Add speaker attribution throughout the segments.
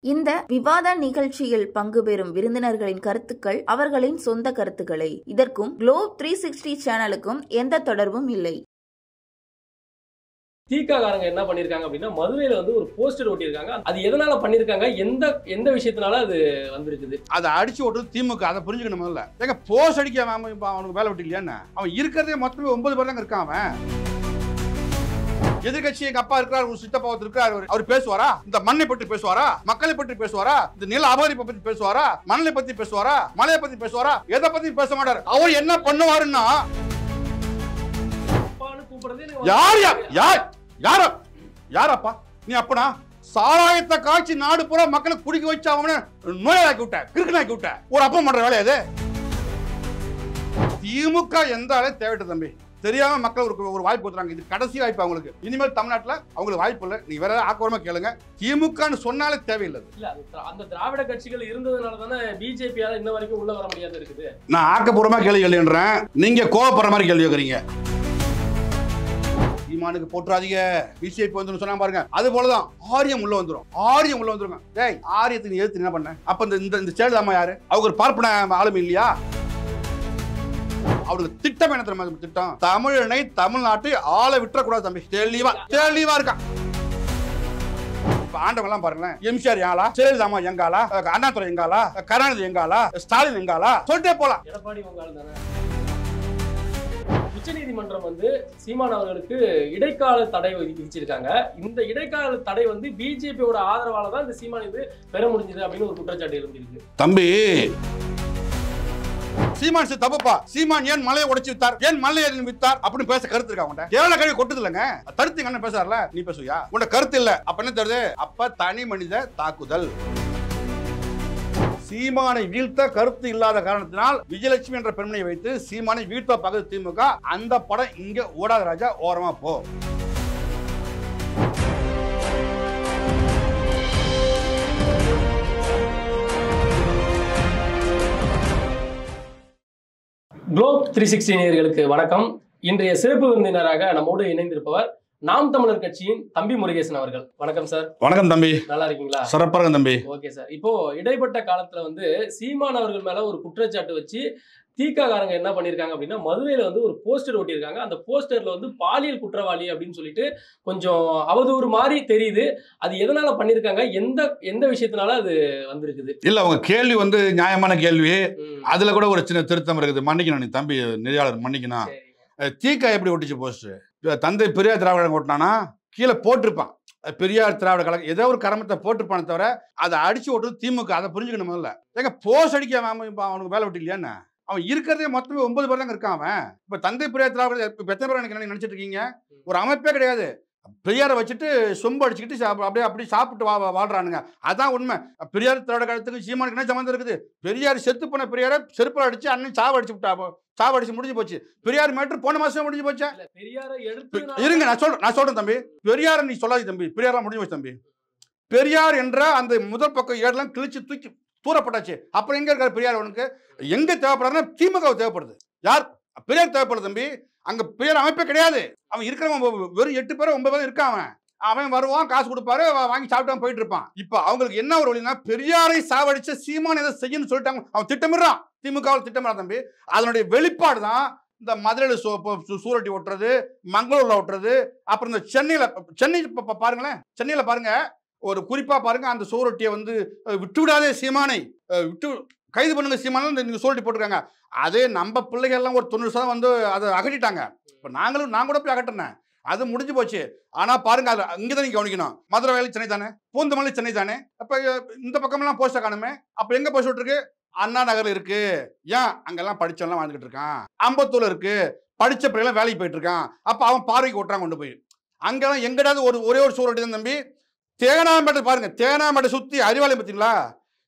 Speaker 1: இந்த விவாத நிகழ்ச்சியில் பங்கு பெறும் விருந்தினர்களின் கருத்துக்கள் அவர்களின் சொந்த கருத்துக்களை. இதற்கும் குளோப் 360 சேனலுக்கும் எந்த தொடர்பும் இல்லை.
Speaker 2: திகாரங்க என்ன பண்ணிருக்காங்க அப்படின்னா மதுரையில ஒரு போஸ்டர் ஒட்டியிருக்காங்க. அது எதனால பண்ணிருக்காங்க, எந்த விஷயத்தினால அது வந்திருக்குது?
Speaker 3: அதை அடிச்சு ஓட்டுறது திமுக. அதை புரிஞ்சுக்கணும். முதல்ல ஏங்க போஸ்ட் அடிக்க அவனுக்கு வேலை விட்டு இல்லையான்னு? அவன் இருக்கிறதே மொத்தமே 9 பேர் தாங்க இருக்கான். அவன் எதிர்கட்சி எங்க அப்பா இருக்கிறார், ஒரு சித்தப்பா இருக்காரு. அவர் பேசுவாரா? இந்த மண்ணை பற்றி பேசுவாரா? மக்களை பற்றி பேசுவாரா? இந்த நில அபகரிப்பை பற்றி பேசுவாரா? மணலை பத்தி பேசுவாரா? மலையை பத்தி பேசுவாரா? எதை பத்தி பேச மாட்டாரு. அவர் என்ன பண்ணுவாருன்னா, யாரப்பா நீ? அப்பனா சாராயத்தை காய்ச்சி நாடு பூரா மக்களை குடிக்க வச்சு அவனை நோயாக்கி விட்ட, கிறுக்கனாக்கி விட்ட ஒரு அப்பம் பண்ற வேலையா இது? திமுக எந்த ஆளே தேவையிட்ட தம்பி. தெரியாம மக்கள் ஒரு வாய்ப்பு கொடுத்துறாங்க. இது கடைசி வாய்ப்பு அவங்களுக்கு. இனிமேல் தமிழ்நாட்டில் அவங்களுக்கு வாய்ப்பு இல்லை. நீ வேற ஆக்கரமா கேளுங்க. திமுகன்னு சொன்னாலே தேவையில்லை.
Speaker 2: அந்த திராவிட கட்சிகள் இருந்ததுனால தானே பிஜேபியால இன்ன வரைக்கும் உள்ள வர முடியாது இருக்குது.
Speaker 3: நான் ஆக்கப்பூர்வமா கேள்வி கேள்வின்றேன், நீங்க கோவப்படுற மாதிரி கேள்வி கேட்கறீங்க. சீமானுக்கு போட்டுறாதீங்க, பிஜேபி வந்து சொன்னா பாருங்க. அது போலதான் ஆரியம் உள்ள வந்துடும். ஆரியம் உள்ள வந்துருங்க. டேய், ஆரியத்துக்கு எதிர்த்து என்ன பண்ண? அப்ப இந்த செயல்தாமா யாரு? அவங்க ஒரு பார்ப்பன ஆளுமை இல்லையா? அவருக்கு திட்டம் என்ன தெரியுமா? திட்டம் தமிழனை தமிழ்நாட்டை ஆள விட்டுறக்கூடாது தம்பி. தெளிவா இருக்கான். இப்ப ஆண்டவங்க எல்லாம் பாருங்களேன். எம்ஜிஆர் எங்காலா, ஜெயலலிதா எங்காலா, அண்ணாதுரை எங்காலா, கருணாநிதி எங்காலா, ஸ்டாலின் எங்காலா சொல்லிட்டே போலாம்.
Speaker 2: எடப்பாடி உங்கால தானே. உச்சநீதிமன்றம் சீமான் அவர்களுக்கு இடைக்கால தடை விதிச்சிருக்காங்க. இந்த இடைக்கால தடை பிஜேபியோட ஆதரவால தான் இந்த சீமான் இது பெற முடிஞ்சது அப்படின்னு ஒரு குற்றச்சாட்டு எழுந்திருக்கு.
Speaker 3: தம்பி, சீமான் தப்புப்பா. சீமான் ஏன் மலையை உடைச்சு வித்தார், ஏன் மலையை வித்தார் அப்படின்னு பேச கருத்து இருக்கா? அவங்க கேரள கல்வி கொட்டுது இல்லங்க. தடுத்து என்ன பேசுறாருல, நீ பேசுவியா? உன்ட கருத்து இல்ல. அப்ப என்ன தருது? அப்ப தனி மனித தாக்குதல். சீமானை வீழ்த்த கருத்து இல்லாத காரணத்தினால் விஜயலட்சுமி என்ற பெண்மணியை வைத்து சீமானை வீழ்த்த பகுதி திமுக. அந்த படம் இங்க ஓடாத ராஜா, ஓரமா போ.
Speaker 2: குளோப் 360 நேயர்களுக்கு வணக்கம். இன்றைய சிறப்பு விருந்தினராக நம்மோடு இணைந்திருப்பவர் நாம் தமிழர் கட்சியின் தம்பி முருகேசன் அவர்கள். வணக்கம் சார்.
Speaker 3: வணக்கம் தம்பி.
Speaker 2: நல்லா இருக்கீங்களா?
Speaker 3: சிறப்பாக தம்பி.
Speaker 2: Okay sir. இப்போ இடைப்பட்ட காலத்துல சீமான் அவர்கள் மேல ஒரு குற்றச்சாட்டு வச்சு திகாரங்க என்ன பண்ணிருக்காங்க அப்படின்னா மதுரையில ஒரு போஸ்டர் ஒட்டியிருக்காங்க. அந்த போஸ்டர்ல பாலியல் குற்றவாளி அப்படின்னு சொல்லிட்டு கொஞ்சம் அவதூறு மாதிரி தெரியுது. அது எதனால பண்ணிருக்காங்க, எந்த விஷயத்தினால அது வந்திருக்குது?
Speaker 3: இல்ல, அவங்க கேள்வி நியாயமான கேள்வி. அதுல கூட ஒரு சின்ன திருத்தம் இருக்குது. மன்னிக்கணும் நீ தம்பி நெறியாளர், மன்னிக்கணும். திக எப்படி ஒட்டிச்சு போஸ்டர்? தந்தை பெரியார் திராவிட கழகம் ஓட்டினானா கீழே போட்டிருப்பான் பெரியார் திராவிட கழகம், ஏதோ ஒரு கரமத்தை போட்டிருப்பானே தவிர அதை அடிச்சு ஓட்டுறது திமுக. அதை புரிஞ்சுக்கணும். முதல்ல ஏங்க போஸ்ட் அடிக்க அவனுக்கு வேலை விட்டு இல்லையான்னு? அவன் இருக்கிறதே மொத்தமே 9 பேர் தாங்க இருக்கான். அவன் இப்ப தந்தை பெரியார் திராவிட எத்தனை பேர் நினைச்சிட்டு இருக்கீங்க? ஒரு அமைப்பே கிடையாது. பெரியாரை வச்சுட்டு சொம்பு அடிச்சுக்கிட்டு அப்படி சாப்பிட்டு வாழ்றானுங்க. அதான் உண்மை. பெரியார் திராவிட கழகத்துக்கு சீமானுக்கு என்ன சம்பந்தம் இருக்குது? பெரியார் செத்து போன பெரியாரை செருப்பு அடிச்சு அண்ணன் சாவு அடிச்சு முடிஞ்சு போச்சு. பெரியார் மேட்டர் போன மாசம் முடிஞ்சு போச்சு. இருங்க, நான் சொல்றேன் தம்பி. பெரியார நீ சொல்லாது தம்பி. பெரியாரெல்லாம் முடிஞ்சு போச்சு தம்பி. பெரியார் என்ற அந்த முதல் பக்கம் ஏடெல்லாம் கிழிச்சு தூக்கி தூரப்பட்டாச்சு. அப்புறம் எங்க இருக்காரு பெரியார்? அவனுக்கு எங்க தேவைப்படுறதுன்னா திமுக தேவைப்படுது. யார்? பெரியார் தேவைப்படுது தம்பி. அங்க பெரியார் அமைப்பே கிடையாது. அவன் இருக்கிறவன் வெறும் 8 பேர் 9 பேர் இருக்கான். அவன் வருவான், காசு கொடுப்பாரு, வாங்கி சாப்பிட்டு போயிட்டு இருப்பான். இப்ப அவங்களுக்கு என்ன ஒரு வழினா, பெரியாரை சாவடிச்ச சீமான் எதை செய்யணும்னு சொல்லிட்டாங்க. அவன் திட்டமிடுறான். திமுக திட்டமிடறான் தம்பி. அதனுடைய வெளிப்பாடு தான் இந்த மதுரையில சூரட்டி ஓட்டுறது, மங்களூர்ல ஓட்டுறது. அப்புறம் இந்த சென்னை பாருங்களேன். சென்னையில பாருங்க, ஒரு குறிப்பா பாருங்க, அந்த சூரட்டியை விட்டு விடாதே சீமானை, விட்டு கைது பண்ணுங்க சீமானை நீங்க சூரட்டி போட்டுருக்காங்க. அதே நம்ம பிள்ளைகள் எல்லாம் ஒரு 90% அதை அகட்டிட்டாங்க. இப்ப நான் கூட போய் அகட்டினேன். அது முடிஞ்சு போச்சு. ஆனா பாருங்க, அது இங்கதான் நீங்க கவனிக்கணும். மதுரை வேலை சென்னை தானே, பூந்தமல்லி சென்னை தானே. அப்ப இந்த பக்கம் எல்லாம் போஸ்ட காணுமே. அப்ப எங்க போஸ்ட் இருக்கு? அண்ணா நகர்ல இருக்கு. ஏன்? அங்கெல்லாம் படிச்சவெல்லாம் வாழ்ந்துகிட்டு இருக்கான். அம்பத்தூர்ல இருக்கு. படிச்ச பிள்ளைலாம் வேலைக்கு போயிட்டு இருக்கான். அப்ப அவன் பார்வைக்கு ஓட்டுறான் கொண்டு போய். அங்கெல்லாம் எங்கடாவது ஒரே ஒரு சூரட்டி தான் தம்பி. தேனாம்பேட்டை பாருங்க. தேனாம்பேட்டை சுத்தி அறிவாலயம் பார்த்தீங்களா?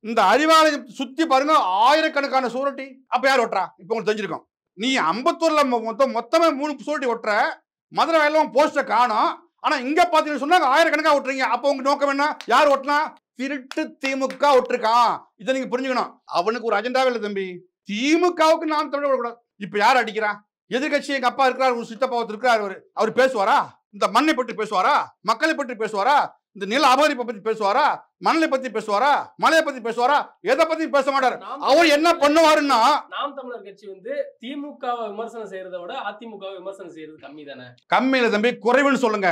Speaker 3: இந்த அறிவாலயம் சுத்தி பாருங்க, ஆயிரக்கணக்கான சூரட்டி. அப்ப யார் ஓட்டுறா? இப்ப உங்களுக்கு தெரிஞ்சிருக்கும். நீ அம்பத்தூர்ல மொத்தமே 3 சூரட்டி ஓட்டுற. மதுரை வேலையும் போஸ்ட காணும். ஆனா இங்க பாத்தீங்கன்னு சொன்னா ஆயிரக்கணக்கா ஓட்டுறீங்க. அப்ப உங்க நோக்கம் என்ன? யார் ஓட்டினா? திருட்டு திமுக ஓட்டிருக்கான். இதை நீங்க புரிஞ்சுக்கணும். அவனுக்கு ஒரு அஜெண்டாவே இல்லை தம்பி. திமுகவுக்கு நாம் தமிழ் விடக்கூடாது. இப்ப யார் அடிக்கிறா? எதிர்கட்சி எங்க அப்பா இருக்கிறார், ஒரு சித்தப்பா இருக்காரு. அவர் பேசுவாரா? இந்த மண்ணை பற்றி பேசுவாரா? மக்களை பற்றி பேசுவாரா? இந்த நில அபகரிப்பை பத்தி பேசுவாரா? மணலை பத்தி பேசுவாரா? மலையை பத்தி பேசுவாரா? எதை பத்தி பேச மாட்டாரு. அவர் என்ன பண்ணுவாருன்னா,
Speaker 2: நாம் தமிழர் கட்சி வந்து திமுகவை விமர்சனம் செய்யறதை விட அதிமுகவை விமர்சனம் செய்யறது கம்மி தானே?
Speaker 3: கம்மியில தம்பி, குறைவுன்னு சொல்லுங்க.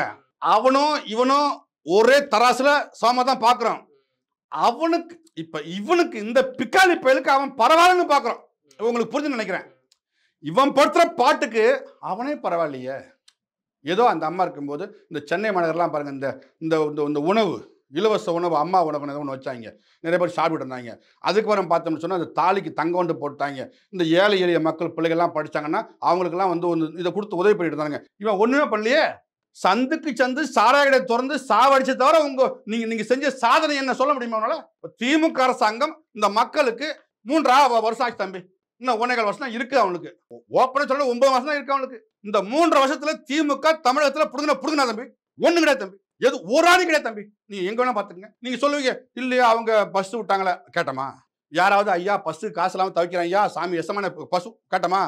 Speaker 3: அவனும் இவனும் ஒரே தராசுல சமமா தான் பாக்குறோம். அவனுக்கு இப்ப இவனுக்கு இந்த பிக்காலி பயலுக்கு அவன் பரவாயில்லன்னு பாக்குறோம். உங்களுக்கு புரிஞ்சு நினைக்கிறேன். இவன் படுத்துற பாட்டுக்கு அவனே பரவாயில்லையே. ஏதோ அந்த அம்மா இருக்கும்போது இந்த சென்னை மாநகர்லாம் பாருங்க, இந்த இந்த இந்த உணவு, இலவச உணவு, அம்மா உணவு ஒன்று வச்சாங்க. நிறைய பேர் சாப்பிட்டு இருந்தாங்க. அதுக்கப்புறம் பார்த்தோம்னு சொன்னால் அந்த தாலிக்கு தங்கம் வந்து போட்டாங்க. இந்த ஏழை எளிய மக்கள் பிள்ளைகள்லாம் படித்தாங்கன்னா அவங்களுக்கெல்லாம் வந்து ஒன்று இதை கொடுத்து உதவி பண்ணிட்டு இருந்தாங்க. இவன் ஒன்றுமே பண்ணலையே. சந்துக்கு சந்து சாராய கடை திறந்து சாவடிச்ச தவிர நீங்க செஞ்ச சாதனை என்ன சொல்ல முடியுமா உங்களால? திமுக அரசாங்கம் இந்த மக்களுக்கு 3 வருஷம் ஆச்சு தம்பி. இன்னும் 1.25 வருஷம் இருக்கு அவனுக்கு. ஓப்பனா சொல்ல 9 வருஷம் தான் இருக்கு அவனுக்கு. இந்த 3 வருஷத்துல திமுக தமிழகத்துல புடுங்கினா தம்பி, ஒண்ணு கிடையாது தம்பி. எது ஒரு ஆணி கிடையாது தம்பி. நீங்க எங்க வேணா பாத்துக்கங்க. நீங்க சொல்லுவீங்க இல்லையா அவங்க பஸ் விட்டாங்களா கேட்டமா? யாராவது ஐயா பஸ் காசு இல்லாம தவிக்கிறான் ஐயா சாமி எசமான பஸ் கேட்டமா?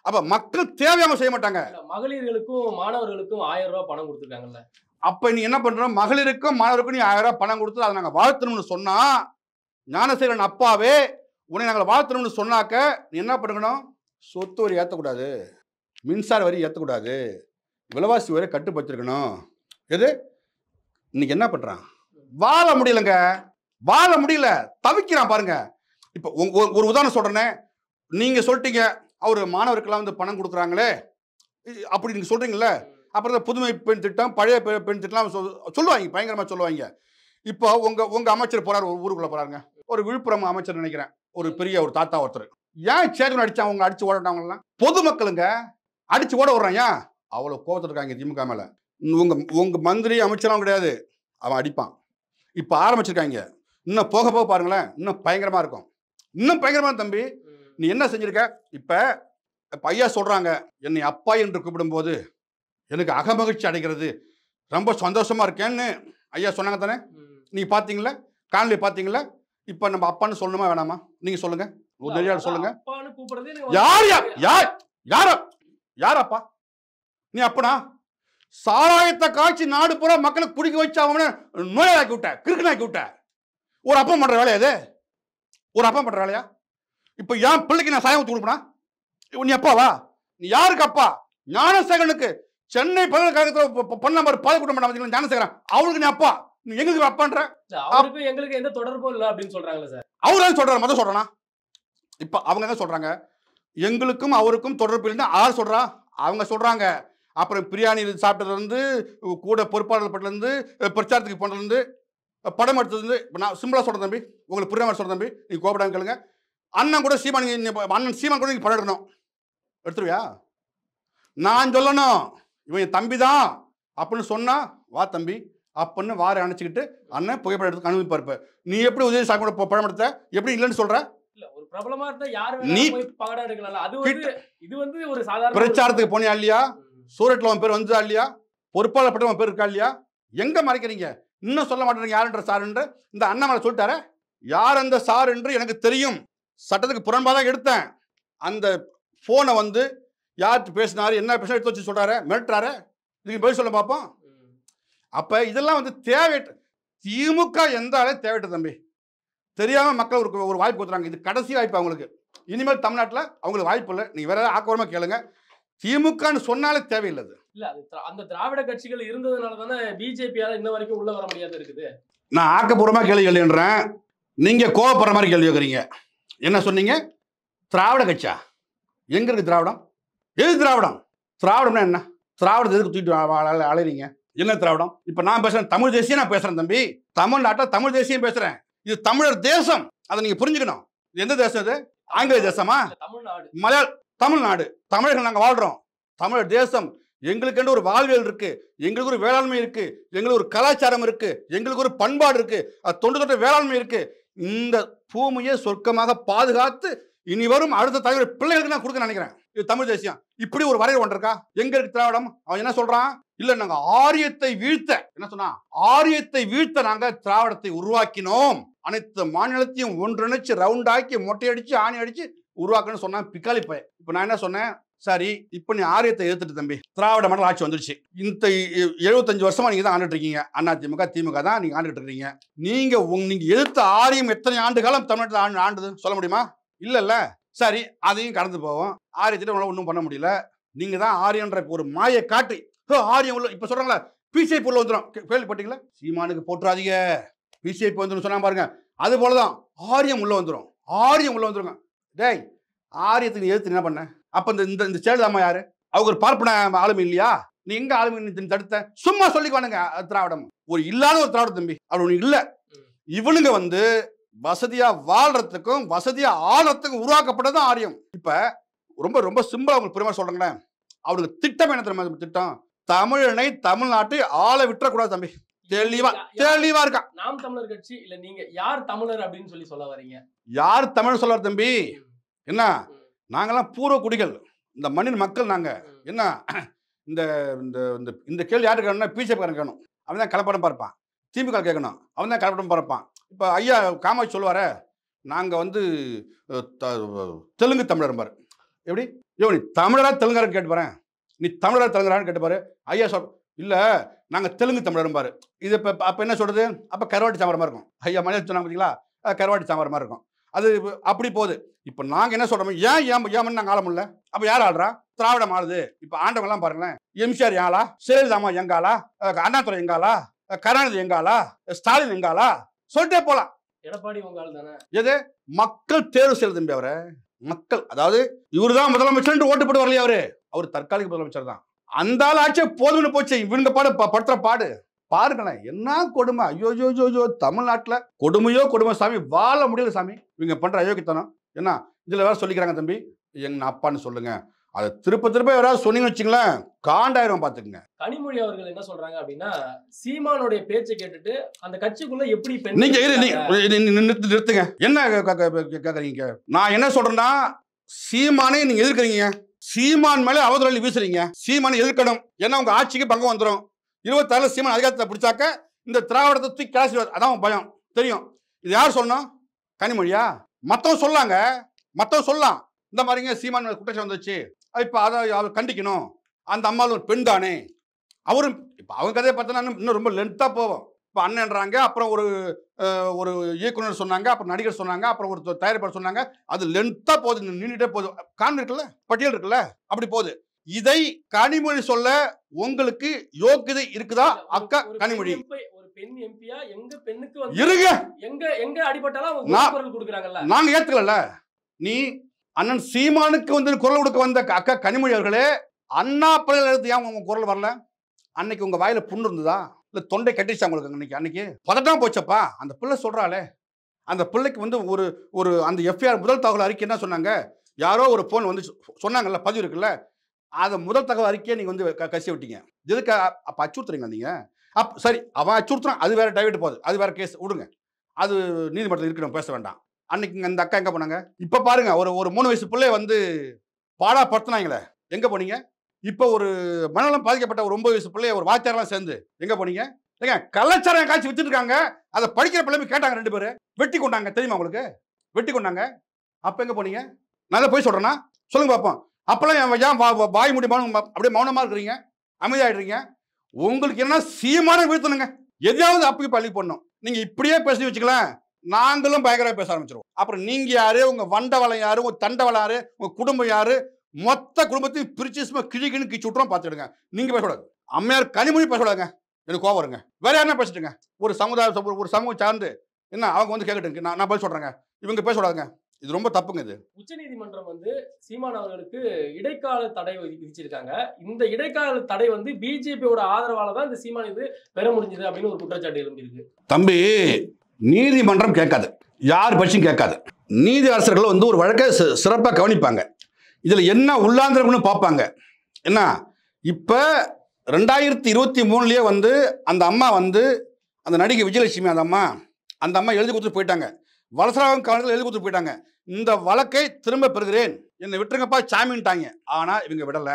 Speaker 3: அப்ப மக்கள் தேவையாம செய்ய மாட்டாங்க.
Speaker 2: மகளிர்களுக்கும் மாணவர்களுக்கும் 1000 ரூபாய் பணம் கொடுத்துருக்காங்கல்ல.
Speaker 3: அப்ப நீ என்ன பண்ற? மகளிருக்கும் மாணவருக்கும் நீ 1000 ரூபாய் பணம் கொடுத்து அதை நாங்க வாழ்த்தணும்னு சொன்னா, ஞானசேகரன் அப்பாவே உன்னை நாங்கள் வாழ்த்தணும்னு சொன்னாக்க நீ என்ன பண்ணணும்? சொத்து வரி ஏற்றக்கூடாது, மின்சார வரி ஏற்றக்கூடாது, விலைவாசி வரை கட்டுப்படுத்திருக்கணும். எது இன்னைக்கு என்ன பண்றான்? வாழ முடியலங்க, வாழ முடியல, தவிக்கிறான் பாருங்க. இப்ப ஒரு உதாரணம் சொல்றேனே, நீங்க சொல்லிட்டீங்க அவரு மாணவருக்கெல்லாம் வந்து பணம் கொடுக்குறாங்களே அப்படி நீங்க சொல்றீங்கல்ல. அப்புறம் புதுமை பெண் திட்டம், பழைய பெண் திட்டம் சொல்லுவாங்க, பயங்கரமா சொல்லுவாங்க. இப்போ உங்க அமைச்சர் போறாரு, ஒரு ஊருக்குள்ள போறாருங்க, ஒரு விழுப்புரம் அமைச்சர் நினைக்கிறேன், ஒரு பெரிய ஒரு தாத்தா ஒருத்தர். ஏன் சேகன் அடிச்சா அவங்க அடிச்சு ஓடட்டாங்கலாம்? பொதுமக்களுங்க அடிச்சு ஓட விடுறான். ஏன் அவ்வளவு கோபத்தில் இருக்காங்க திமுக மேல? உங்க மந்திரி அமைச்சரும் கிடையாது, அவன் அடிப்பான். இப்ப ஆரம்பிச்சிருக்காங்க. இன்னும் போக போக பாருங்களேன், இன்னும் பயங்கரமா இருக்கும். இன்னும் பயங்கரமா தம்பி. நீ என்ன செஞ்சிருக்க? இப்ப ஐயா சொல்றாங்க, என்னை அப்பா என்று கூப்பிடும் போது எனக்கு அகமகிழ்ச்சி அடைகிறது, ரொம்ப சந்தோஷமா இருக்கேன்னு ஐயா சொன்னாங்க தானே? நீங்க பாத்தீங்களா? காணொலி பாத்தீங்களா? இப்ப நம்ம அப்பான்னு சொல்லணுமா வேணாமா? நீங்க சொல்லுங்க, ஒரு நெறியாளர் சொல்லுங்க. யார் யார் யார் யார் அப்பா? நீ அப்பனா? சாராயத்தை காய்ச்சி நாடு பூரா மக்களுக்கு பிடிக்க வச்சு அவனை நோயாக்கி விட்ட, கிறுக்கனாக்கி விட்ட. ஒரு அப்பா பண்ற வேலையா இது? ஒரு அப்பா பண்ற வேலையா? இப்ப என் பிள்ளைக்கு நான் சாயம் ஊத்தி கொடுப்பனா? நீ அப்பாவா? நீ யாருக்கு அப்பா? ஞானசேகரனுக்கு சென்னை பல்கலைக்கழகத்தில் பண்ண மாதிரி பாதை கூட்ட மாட்டாங்க ஞானசேகரன், அவளுக்கு நீ அப்பா. நீ எங்களுக்கு அப்பான்ற?
Speaker 2: அவருக்கு எங்களுக்கு எந்த தொடர்பும் இல்லை அப்படின்னு சொல்றாங்களே சார்.
Speaker 3: அவரு சொல்றாரு, மொதல் சொல்றானா? இப்ப அவங்க என்ன சொல்றாங்க? எங்களுக்கும் அவருக்கும் தொடர்பு இல்லைன்னா யார் சொல்றா? அவங்க சொல்றாங்க. அப்புறம் பிரியாணி சாப்பிட்டதுல இருந்து, கூட பொறுப்பாளர் பட்டிலேருந்து, பிரச்சாரத்துக்கு போனதுலேருந்து, படம் எடுத்தது, நான் சிம்பிளா சொல்றேன் தம்பி, உங்களுக்கு புரியாம மாதிரி சொல்றேன் தம்பி, நீ கோபடாம கேளுங்க. அண்ணன் கூட சீமான், அண்ணன் சீமான் கூட நீங்க படம் எடுக்கணும், எடுத்துருவியா? நான் சொல்லணும் இவன் என் தம்பி தான் அப்படின்னு சொன்னா, வா தம்பி அப்படின்னு வாரை அணைச்சிக்கிட்டு அண்ணன் புகைப்படம் எடுத்து அனுபவிப்பாரு. நீ எப்படி உதவி சாமி கூட படம் எடுத்த? எப்படி இல்லைன்னு சொல்ற?
Speaker 2: ஒரு பிரபலமா இருந்தா யாரு போய் படம் எடுக்கலாம். அது வந்து இது வந்து ஒரு சாதாரண
Speaker 3: பிரச்சாரத்துக்கு போனியா இல்லையா? சூரட்ல உன் பேர் வந்ததா இல்லையா? பொறுப்பாளர் பட்ட உன் பேர் இருக்கா இல்லையா? எங்க மறைக்கிறீங்க? இன்னும் சொல்ல மாட்டேங்க யாருன்ற சார் என்று. இந்த அண்ணாமலை சொல்லிட்டாரு, யார் அந்த சார் என்று எனக்கு தெரியும், சட்டத்துக்கு புறம்பாதான் எடுத்தேன். அந்த போனை வந்து யார்கிட்ட பேசினாரு, என்ன பேச எடுத்து வச்சு சொல்றாரு, மிரட்டுறாரு. இதுக்கு பதில் சொல்ல பார்ப்போம். அப்ப இதெல்லாம் வந்து தேவை. திமுக எந்த ஆளே தேவைட்ட தம்பி. தெரியாம மக்கள் ஒரு வாய்ப்பு கொடுத்துறாங்க. இது கடைசி வாய்ப்பு அவங்களுக்கு. இனிமேல் தமிழ்நாட்டில் அவங்களுக்கு வாய்ப்பு இல்லை. நீங்க வேற ஆக்கவரமா கேளுங்க. திமுகன்னு சொன்னாலே தேவையில்லை.
Speaker 2: இல்ல அந்த திராவிட கட்சிகள் இருந்ததுனால தானே பிஜேபியால இன்ன வரைக்கும் உள்ள வர முடியாத இருக்குது.
Speaker 3: நான் ஆக்கப்பூர்வமா கேள்வி கேள்வின்றேன், நீங்க கோவப்படுற மாதிரி கேள்வி கேட்குறீங்க. என்ன சொன்னீங்க? திராவிட கட்சியா? எங்க இருக்கு திராவிடம்? எது திராவிடம்? திராவிடம்னா என்ன? திராவிடத்தை எதுக்கு தூக்கிட்டு அலைறீங்க? என்ன திராவிடம்? இப்ப நான் பேசுறேன் தமிழ் தேசியம், நான் பேசுறேன் தம்பி. தமிழ்நாட்டில் தமிழ் தேசியம் பேசுறேன். இது தமிழர் தேசம், அதை நீங்க புரிஞ்சுக்கணும். எந்த தேசம் இது? ஆங்கில தேசமா?
Speaker 2: தமிழ்நாடு.
Speaker 3: தமிழ்நாடு. தமிழர்கள் நாங்க வாழ்றோம். தமிழர் தேசம். எங்களுக்கு ஒரு வாழ்வியல் இருக்கு, எங்களுக்கு ஒரு வேளாண்மை இருக்கு, எங்களுக்கு ஒரு கலாச்சாரம் இருக்கு, எங்களுக்கு ஒரு பண்பாடு இருக்கு, தொண்டு தொட்ட வேளாண்மை இருக்கு. இந்த பூமியை சொர்க்கமாக பாதுகாத்து இனி வரும் அடுத்த தலைவர் பிள்ளைகளுக்கு நான் கொடுக்க நினைக்கிறேன். இது தமிழ் தேசியம். இப்படி ஒரு வரையறை ஒன்று இருக்கா? எங்க இருக்கு திராவிடம்? அவன் என்ன சொல்றான்? இல்ல நாங்க ஆரியத்தை வீழ்த்த, என்ன சொன்னா, ஆரியத்தை வீழ்த்த நாங்க திராவிடத்தை உருவாக்கினோம், அனைத்து மாநிலத்தையும் ஒன்றிணைச்சு ரவுண்டாக்கி மொட்டையடிச்சு ஆணி அடிச்சு உருவாக்கணும்னு சொன்னா பிக்காலி பையன். இப்ப நான் என்ன சொன்னேன்? சரி இப்ப நீ ஆரியத்தை எதிர்த்துட்டு தம்பி, திராவிட மாடல் ஆட்சி வந்துருச்சு. இந்த 75 வருஷமா நீங்க தான் ஆண்டுட்டு இருக்கீங்க. அதிமுக திமுக தான் நீங்க ஆண்டுட்டு இருக்கீங்க. நீங்க எதிர்த்த ஆரியம் எத்தனை ஆண்டு காலம் தமிழ்நாட்டில் ஆண்டுதுன்னு சொல்ல முடியுமா? இல்ல. சரி அதையும் கடந்து போவோம். ஆரியத்திட்ட ஒன்றும் பண்ண முடியல. நீங்க தான் ஆரியன்ற ஒரு மாயை காட்டி ஆரியம் உள்ள இப்ப சொல்றாங்களா பிசிஐ உள்ள வந்துடும். கேள்விப்பட்டீங்களா? சீமானுக்கு போட்டுறாதீங்க பிசிஐ வந்துடும் சொன்னா பாருங்க. அது போலதான் ஆரியம் உள்ள வந்துடும். ஆரியம் உள்ள வந்துருங்க. டேய் ஆரியத்துக்கு எதிர்த்து என்ன பண்ண? அப்ப இந்த சேடுதாமா யாரு? அவங்க ஒரு பார்ப்பன ஆளுமை இல்லையா? நீ எங்க ஆளுமை தடுத்த? சும்மா சொல்லிக்குவானுங்க திராவிடம். ஒரு இல்லாத ஒரு திராவிட தம்பி அப்படி இல்ல. இவனுங்க வந்து வசதியா வாழ்றதுக்கும் வசதியா ஆளறதுக்கும் உருவாக்கப்பட்டதும் ஆரியம். இப்ப ரொம்ப ரொம்ப சிம்பிளா உங்களுக்கு பெருமை சொல்றேங்களேன். அவருக்கு திட்டம் என்ன தெரியுமா? திட்டம் தமிழனை தமிழ்நாட்டை ஆள விட்டுறக்கூடாது தம்பி. தெளிவா இருக்கா.
Speaker 2: நாம் தமிழர் கட்சி இல்ல நீங்க யார் தமிழர் அப்படின்னு சொல்ல வரீங்க? யார்
Speaker 3: தமிழ் சொல்றாரு தம்பி? என்ன நாங்கெல்லாம் பூர்வ குடிகள், இந்த மண்ணின் மக்கள் நாங்க. என்ன இந்த இந்த கேள்வி யாரு கேட்கணும்? பிஜேபி கேட்கணும். அவன் தான் கலப்படம் பார்ப்பான். திமுக கேட்கணும். அவன் தான் கலப்படம் பார்ப்பான். இப்ப ஐயா காமாட்சி சொல்லுவாரு, நாங்க வந்து தெலுங்கு தமிழர் பாரு. எப்படி நீ தமிழரா தெலுங்காரன்னு கேட்டு பாரு. நீ தமிழரா தெலுங்காரான்னு கேட்டு பாரு. ஐயா சொல் இல்ல நாங்க தெலுங்கு தமிழரும் பாரு. இது அப்ப என்ன சொல்றது? அப்ப கருவாட்டி சாம்பாரமா இருக்கும். ஐயா மணியா சொன்னாங்க பார்த்தீங்களா? கருவாட்டி சாம்பாரமா இருக்கும். அது அப்படி போகுது. இப்ப நாங்க என்ன சொல்றோம்? ஏன் நாங்க ஆள முடியல? அப்ப யார் ஆள்றா? திராவிடம் ஆளுது. இப்ப ஆண்டவங்க எல்லாம் பாருங்களேன். எம்ஜிஆர் யாளா? ஜெயலலிதா எங்காலா? அண்ணாதுரை எங்காலா? கருணாநிதி எங்காலா? ஸ்டாலின் எங்காலா? சொல்லிட்டே போலாம்.
Speaker 2: எடப்பாடி உங்கால் தானே. எது
Speaker 3: மக்கள் தேர்வு செய்யறது தம்பி. அவரை மக்கள், அதாவது இவருதான் முதலமைச்சர் ஓட்டு போட்டு வரலையா? அவர் தற்காலிக முதலமைச்சர் தான். அந்த ஆள் ஆட்சியை போதும்னு போச்சு. இவங்க படுத்துற பாடு பாருங்களேன். என்ன கொடுமை. ஐயோ தமிழ்நாட்டுல கொடுமை சாமி. வாழ முடியல சாமி. இவங்க பண்ற அயோக்கியத்தனம். என்ன இதுல வேற சொல்லிக்கிறாங்க தம்பி எங்க அப்பான்னு சொல்லுங்க. அதை திருப்ப யாராவது சொன்னீங்கன்னு வச்சுங்களேன், காண்டாயிரம் பாத்துக்குங்க.
Speaker 2: கனிமொழி அவர்கள் என்ன சொல்றாங்க அப்படின்னா, சீமானுடைய பேச்சை கேட்டுட்டு அந்த கட்சிக்குள்ள எப்படி
Speaker 3: நீங்க நிறுத்துங்க. என்ன கேக்குறீங்க? நான் என்ன சொல்றேன்னா, சீமானே நீங்க எதிர்க்கிறீங்க. சீமான் மேல அவதூறு வீசுறீங்க. சீமானை எதிர்க்கணும். ஏன்னா உங்க ஆட்சிக்கு பங்கம் வந்துடும். 26 சீமான் அதிகாரத்தை பிடிச்சாக்க இந்த திராவிடத்தை தூக்கி கிளாஸ். அதான் பயம் தெரியும். இது யார் சொல்லணும்? கனிமொழியா? மத்தவங்க சொல்லாங்க. மத்தவங்க சொல்லலாம். இந்த மாதிரிங்க சீமான் குற்றச்சாட்டு வந்துச்சு, இப்ப அதை அவர் கண்டிக்கணும். அந்த அம்மா ஒரு பெண் தானே. அவரும் இப்ப அவங்க கதையை பார்த்தோன்னா இன்னும் ரொம்ப லென்த்தா போவோம். இப்ப அண்ணன்றாங்க, அப்புறம் ஒரு இயக்குனர் சொன்னாங்க, அப்புறம் நடிகர் சொன்னாங்க, அப்புறம் ஒரு தயாரிப்பாளர் சொன்னாங்க. அது லென்த்தா போகுது, நின்றுட்டே போகுது. காண் இருக்குல்ல, பட்டியல் இருக்குல்ல, அப்படி போகுது. இதை கனிமொழி சொல்ல உங்களுக்கு யோக்கியதை இருக்குதா? அக்கா கனிமொழி
Speaker 2: ஒரு பெண் எம்பியா எங்க பெண்ணுக்கு
Speaker 3: இருங்க,
Speaker 2: எங்க அடிபட்டாலும் கொடுக்குறாங்கல்ல,
Speaker 3: நாங்க ஏத்துக்கல. நீ அண்ணன் சீமானுக்கு வந்து குரல் கொடுக்க வந்த அக்கா கனிமொழி அவர்களே, அண்ணா படையில எடுத்து ஏன் உங்க குரல் வரல? அன்னைக்கு உங்க வாயில புண்ணு இருந்ததா? இல்ல தொண்டை கட்டிச்சா உங்களுக்கு? அன்னைக்கு பதட்டம் போச்சப்பா. அந்த பிள்ளை சொல்றாளே, அந்த பிள்ளைக்கு வந்து ஒரு அந்த எஃப்ஐஆர் முதல் தகவல் அறிக்கை என்ன சொன்னாங்க? யாரோ ஒரு போன் வந்து சொன்னாங்கல்ல, பதிவு இருக்குல்ல, அதை முதல் தகவல் அறிக்கையை நீங்க வந்து கசி விட்டீங்க. எதுக்கு அப்ப அச்சுறுத்துறீங்க நீங்க? சரி, அவன் அச்சுறுத்துறான், அது வேற டைவர்ட் போகுது, அது வேற கேஸ் விடுங்க, அது நீதிமன்றத்தில் இருக்கணும், பேச வேண்டாம். அன்னைக்கு அந்த அக்கா எங்க போனாங்க? இப்ப பாருங்க, ஒரு 3 வயசு பிள்ளைய வந்து பாடா படுத்துனாங்களே, எங்க போனீங்க? இப்ப ஒரு மனநலம் பாதிக்கப்பட்ட ஒரு 9 வயசு பிள்ளைய ஒரு வாத்தியாரெல்லாம் சேர்ந்து எங்க போனீங்க? ஏங்க கலாச்சாரம் காட்சி வித்துட்டு இருக்காங்க. அதை படிக்கிற பிள்ளை கேட்டாங்க, 2 பேரு வெட்டி கொண்டாங்க, தெரியுமா உங்களுக்கு? வெட்டி கொண்டாங்க. அப்ப எங்க போனீங்க? நான் போய் சொல்றேன்னா சொல்லுங்க பாப்போம். அப்பெல்லாம் ஏன் வாய் முடி அப்படியே மௌனமா இருக்கிறீங்க, அமைதியாயிடுறீங்க? உங்களுக்கு என்ன சீமான வீழ்த்தணுங்க, எதையாவது அப்படி பள்ளி போடணும். நீங்க இப்படியே பேசி வச்சுக்கலாம், நாங்களும் பயங்கரமா பேச ஆரம்பிச்சிருவோம். அப்புறம் நீங்க யாரு, உங்க வண்டவளம் யாரு, உங்க தண்டவளம் யாரு, உங்க குடும்பம் யாரு, மொத்த குடும்பத்தையும் பிரிச்சு கிழிக்கின்னு கிச்சு விட்டுறோம், பார்த்துடுங்க. நீங்க பேசக்கூடாது. அம்மையார் கனிமொழி பேசக்கூடாதுங்க, எனக்கு கோவம் வருங்க. வேற யாருன்னா பேசிட்டுங்க. ஒரு சமூகம் சார்ந்து என்ன அவங்க வந்து கேட்கட்டுங்க, நான் பதில் சொல்றேங்க. இவங்க பேசக்கூடாதுங்க, இது ரொம்ப தப்புங்க. இது
Speaker 2: உச்சநீதிமன்றம் வந்து சீமான் அவர்களுக்கு இடைக்கால தடை விதிச்சிருக்காங்க. இந்த இடைக்கால தடை வந்து பிஜேபியோட ஆதரவால தான் இந்த சீமான் இது பெற முடிஞ்சது அப்படின்னு ஒரு குற்றச்சாட்டு எழுந்திருக்கு.
Speaker 3: தம்பி, நீதிமன்றம் கேட்காது, யார் பட்சியும் கேட்காது. நீதி அரசர்கள் வந்து ஒரு வழக்கை சிறப்பாக கவனிப்பாங்க. இதுல என்ன உள்ளாந்திரம்னு பார்ப்பாங்க. என்ன இப்ப 2023லயே வந்து அந்த அம்மா வந்து அந்த நடிகை விஜயலட்சுமி அந்த அம்மா எழுதி கொடுத்துட்டு போயிட்டாங்க. வலசராகம் காவலர்கள் எழுதி கொடுத்துட்டு போயிட்டாங்க, இந்த வழக்கை திரும்ப பெறுகிறேன், என்னை விட்டுருங்கப்பா சாமின்ட்டாங்க. ஆனா இவங்க விடல.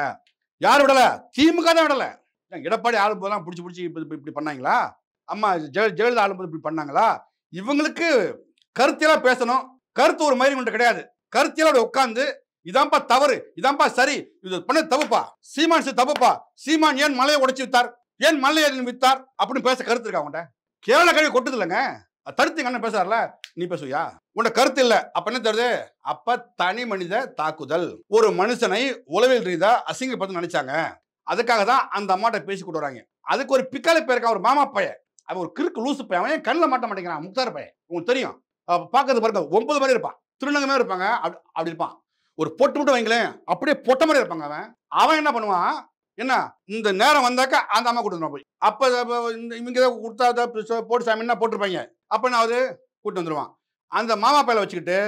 Speaker 3: யார் விடல? திமுக தான் விடல. எடப்பாடி ஆளும்போதெல்லாம் பிடிச்சி இப்படி பண்ணாங்களா? அம்மா ஜெயலலிதா ஆளும்போது இப்படி பண்ணாங்களா? இவங்களுக்கு கருத்தியெல்லாம் பேசணும். கருத்து ஒரு மாதிரி ஒன்று கிடையாது. கருத்தியலோட உட்கார்ந்து இதான்ப்பா தவறு, இதான்ப்பா சரி, இது பண்ண தப்புப்பா, சீமான் தப்புப்பா, சீமான் ஏன் மலையை உடைச்சு வித்தார், ஏன் மலையை வித்தார் அப்படின்னு பேச கருத்து இருக்கா உன்ட்ட? கேரள கழுவி கொட்டுது இல்லைங்க, தடுத்து அண்ணன் பேசுறாருல, நீ பேசுவியா? உன்ட கருத்து இல்ல, அப்ப என்ன தருது? அப்ப தனி மனித தாக்குதல். ஒரு மனுஷனை உளவியல் ரீதியா அசிங்கப்படுத்த நினைச்சாங்க, அதுக்காக தான் அந்த அம்மாட்ட பேசி கொண்டு வராங்க. அதுக்கு ஒரு பிக்கால பேருக்கா, ஒரு மாமா பையன், அவன் ஒரு கிறுக்கு லூசு பையன், அவன் கண்ணில் மாட்ட மாட்டேங்கிறான், முக்தார் பையன், உங்களுக்கு தெரியும். பார்க்கறது பாருங்க 9 மாதிரி இருப்பான், திருநங்கமே இருப்பாங்க, அப்படி இருப்பான். ஒரு பொட்டு மட்டும் வைங்களேன், அப்படியே பொட்ட மாதிரி இருப்பாங்க. அவன் என்ன பண்ணுவான், என்ன இந்த நேரம் வந்தாக்கா அந்த அம்மா கூட்டு போய், அப்ப இவங்க கொடுத்தா போட்டு சாமின்னா போட்டிருப்பாங்க, அப்ப என்ன ஆகுது, கூட்டு வந்துருவான். அந்த மாமா பையில வச்சுக்கிட்டு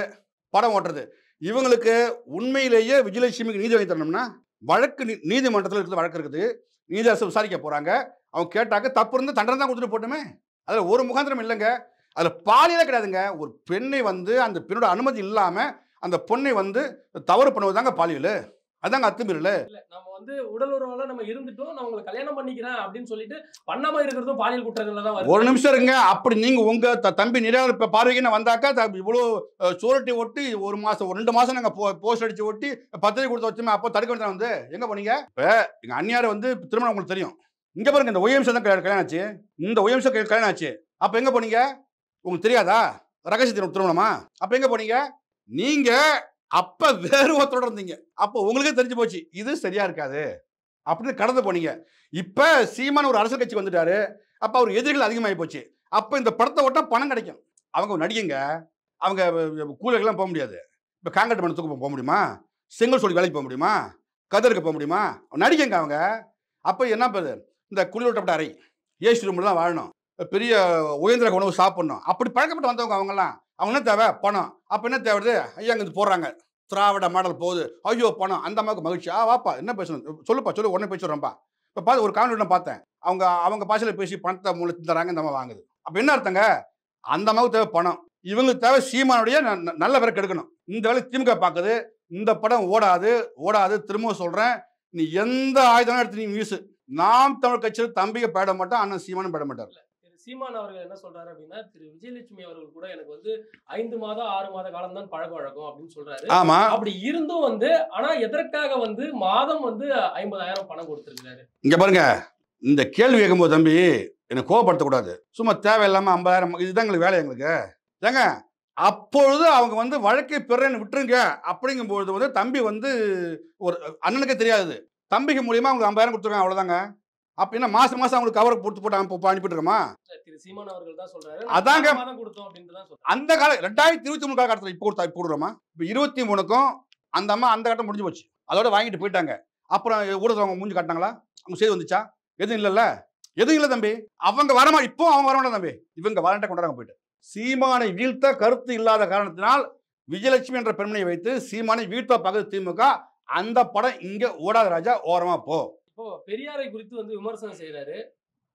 Speaker 3: படம் ஓட்டுறது. இவங்களுக்கு உண்மையிலேயே விஜயலட்சுமிக்கு நீதி வாங்கி தரணும்னா வழக்கு நீதிமன்றத்தில் இருக்கிற வழக்கு இருக்குது, நீதியரசு விசாரிக்க போறாங்க. அவங்க கேட்டாக்க தப்பு இருந்து தண்டனை தான் கொடுத்துட்டு போட்டுமே, அதுல ஒரு முகாந்திரம் இல்லைங்க, அதுல பாலியலே கிடையாதுங்க. ஒரு பெண்ணை வந்து அந்த பெண்ணோட அனுமதி இல்லாம அந்த பொண்ணை வந்து தவறு பண்ணுவதாங்க பாலியல், அதாங்க அத்துமீறல்.
Speaker 2: நம்ம வந்து உடல் உறவுல நம்ம இருந்துட்டோம், நான் உங்களை கல்யாணம் பண்ணிக்கிறேன் அப்படின்னு சொல்லிட்டு பண்ணாம இருக்கிறதும் பாலியல் குற்றங்கள்ல தான் வருது.
Speaker 3: ஒரு நிமிஷம் இருங்க, அப்படி நீங்க உங்க தம்பி நிறைய பார்வைக்கு வந்தாக்கா இவ்வளவு சூரட்டி ஒட்டி 1 மாசம் 2 மாசம் நாங்க போஸ்ட் அடிச்சு ஒட்டி பத்திரிகை கொடுத்து வச்சோமே, அப்போ தடுக்க வேண்டியது வந்து எங்க போனீங்க? இப்ப எங்க அண்ணியார் வந்து திருமணம் உங்களுக்கு தெரியும், இங்க பாருங்க இந்த ஒய்எம்சம் தான் கல்யாணம் ஆச்சு, இந்த ஒய்எம்சம் கல்யாணம் ஆச்சு, அப்ப எங்க போனீங்க? உங்களுக்கு தெரியாதா? ரகசிய திருமணமா? அப்ப எங்க போனீங்க? நீங்க அப்ப வேறு ஒருத்தரோட இருந்தீங்க, அப்ப உங்களுக்கே தெரிஞ்சு போச்சு இது சரியா இருக்காது அப்படின்னு கடந்து போனீங்க. இப்ப சீமான் ஒரு அரசியல் கட்சி வந்துட்டாரு, அப்ப அவர் எதிரிகள் அதிகமாகி போச்சு. அப்ப இந்த படத்தை ஓட்டா பணம் கிடைக்கும். அவங்க நடிகைங்க, அவங்க கூலிகள்லாம் போக முடியாது. இப்ப காங்கிரட் மனத்துக்கு போக முடியுமா? செங்கல் சொல்லி வேலைக்கு போக முடியுமா? கதருக்கு போக முடியுமா? நடிகைங்க அவங்க. அப்ப என்ன பண்ணுது, இந்த குளிரூட்டப்பட்ட அறை ஏசி ரூம்ல தான் வாழணும், பெரிய உயர்ந்திர உணவு சாப்பிடணும், அப்படி பழக்கப்பட்டு வந்தவங்க அவங்கெல்லாம். அவங்க என்ன தேவை? பணம். அப்ப என்ன தேவைது? ஐயா இங்க போடுறாங்க திராவிட மாடல் போகுது, ஐயோ பணம், அந்த அம்மாவுக்கு மகிழ்ச்சி. வாப்பா என்ன பேசணும் சொல்லுப்பா, சொல்லு, உடனே பேசுறோம்ப்பா. இப்போ பார்த்து ஒரு காமெடி பார்த்தேன், அவங்க பாஷையில் பேசி பணத்தை மூலம் தராங்க, இந்த அம்மா வாங்குது. அப்போ என்ன அர்த்தங்க? அந்த அம்மாவுக்கு தேவை பணம், இவங்களுக்கு தேவை சீமானுடைய நல்ல பேரை கெடுக்கணும். இந்த வேலை திமுக பார்க்குது, இந்த படம் ஓடாது ஓடாது. திரும்பவும் சொல்றேன், நீ எந்த ஆயுதம் எடுத்து நீ வீசு, நாம் தமிழ் கட்சியில் தம்பியை பேட மாட்டோம், அண்ணன் சீமானும் பேட மாட்டார்.
Speaker 2: சீமான் அவர்கள் என்ன சொல்றாரு அப்படின்னா, திரு விஜயலட்சுமி அவர்கள் கூட எனக்கு வந்து 5 மாதம் 6 மாத காலம் தான் பழக்க வழக்கம் அப்படின்னு சொல்றாரு.
Speaker 3: ஆமா,
Speaker 2: அப்படி இருந்தும் வந்து ஆனா எதற்காக வந்து மாதம் வந்து 50,000 பணம் கொடுத்திருக்காரு?
Speaker 3: இங்க பாருங்க, இந்த கேள்வி கேட்கும்போது தம்பி எனக்கு கோவப்படுத்தக்கூடாது, சும்மா தேவையில்லாம 50,000 இதுதான் எங்களுக்கு வேலை. எங்களுக்கு ஏங்க அப்பொழுது அவங்க வந்து வழக்கை பெறன்னு விட்டுருங்க அப்படிங்கும்பொழுது வந்து தம்பி வந்து ஒரு அண்ணனுக்கே தெரியாது, தம்பிக்கு மூலியமா அவங்க 50,000 கொடுத்துருக்காங்க, அவ்வளவுதாங்க. அப்ப என்ன மாசம் அவங்களுக்கு கவர் போட்டு அனுப்பிட்டு இருக்கோமா?
Speaker 2: திரு சீமான் அவர்கள் தான் சொல்றாரு,
Speaker 3: அதாங்க
Speaker 2: கொடுத்தோம் அப்படின்னு தான் சொல்றாரு.
Speaker 3: அந்த கால 2023 காலகட்டத்தில் இப்போ கொடுக்குறோமா? இப்போ 23க்கும் அந்த அம்மா அந்த கட்டம் முடிஞ்சு போச்சு, அதோட வாங்கிட்டு போயிட்டாங்க. அப்புறம் ஊடகத்தில் அவங்க மூஞ்சி காட்டினாங்களா? அவங்க செய்தி வந்துச்சா? எதுவும் இல்லைல்ல, எதுவும் இல்லை தம்பி. அவங்க வரமா, இப்போ அவங்க வரமாட்டா தம்பி, இவங்க வாரண்ட கொண்டாங்க போயிட்டு. சீமானை வீழ்த்த கருத்து இல்லாத காரணத்தினால் விஜயலட்சுமி என்ற பெண்மணியை வைத்து சீமானை வீழ்த்த பகுதி திமுக. அந்த படம் இங்க ஓடாத ராஜா, ஓரமா போ.
Speaker 2: இப்போ பெரியாரை குறித்து வந்து விமர்சனம் செய்யறாரு.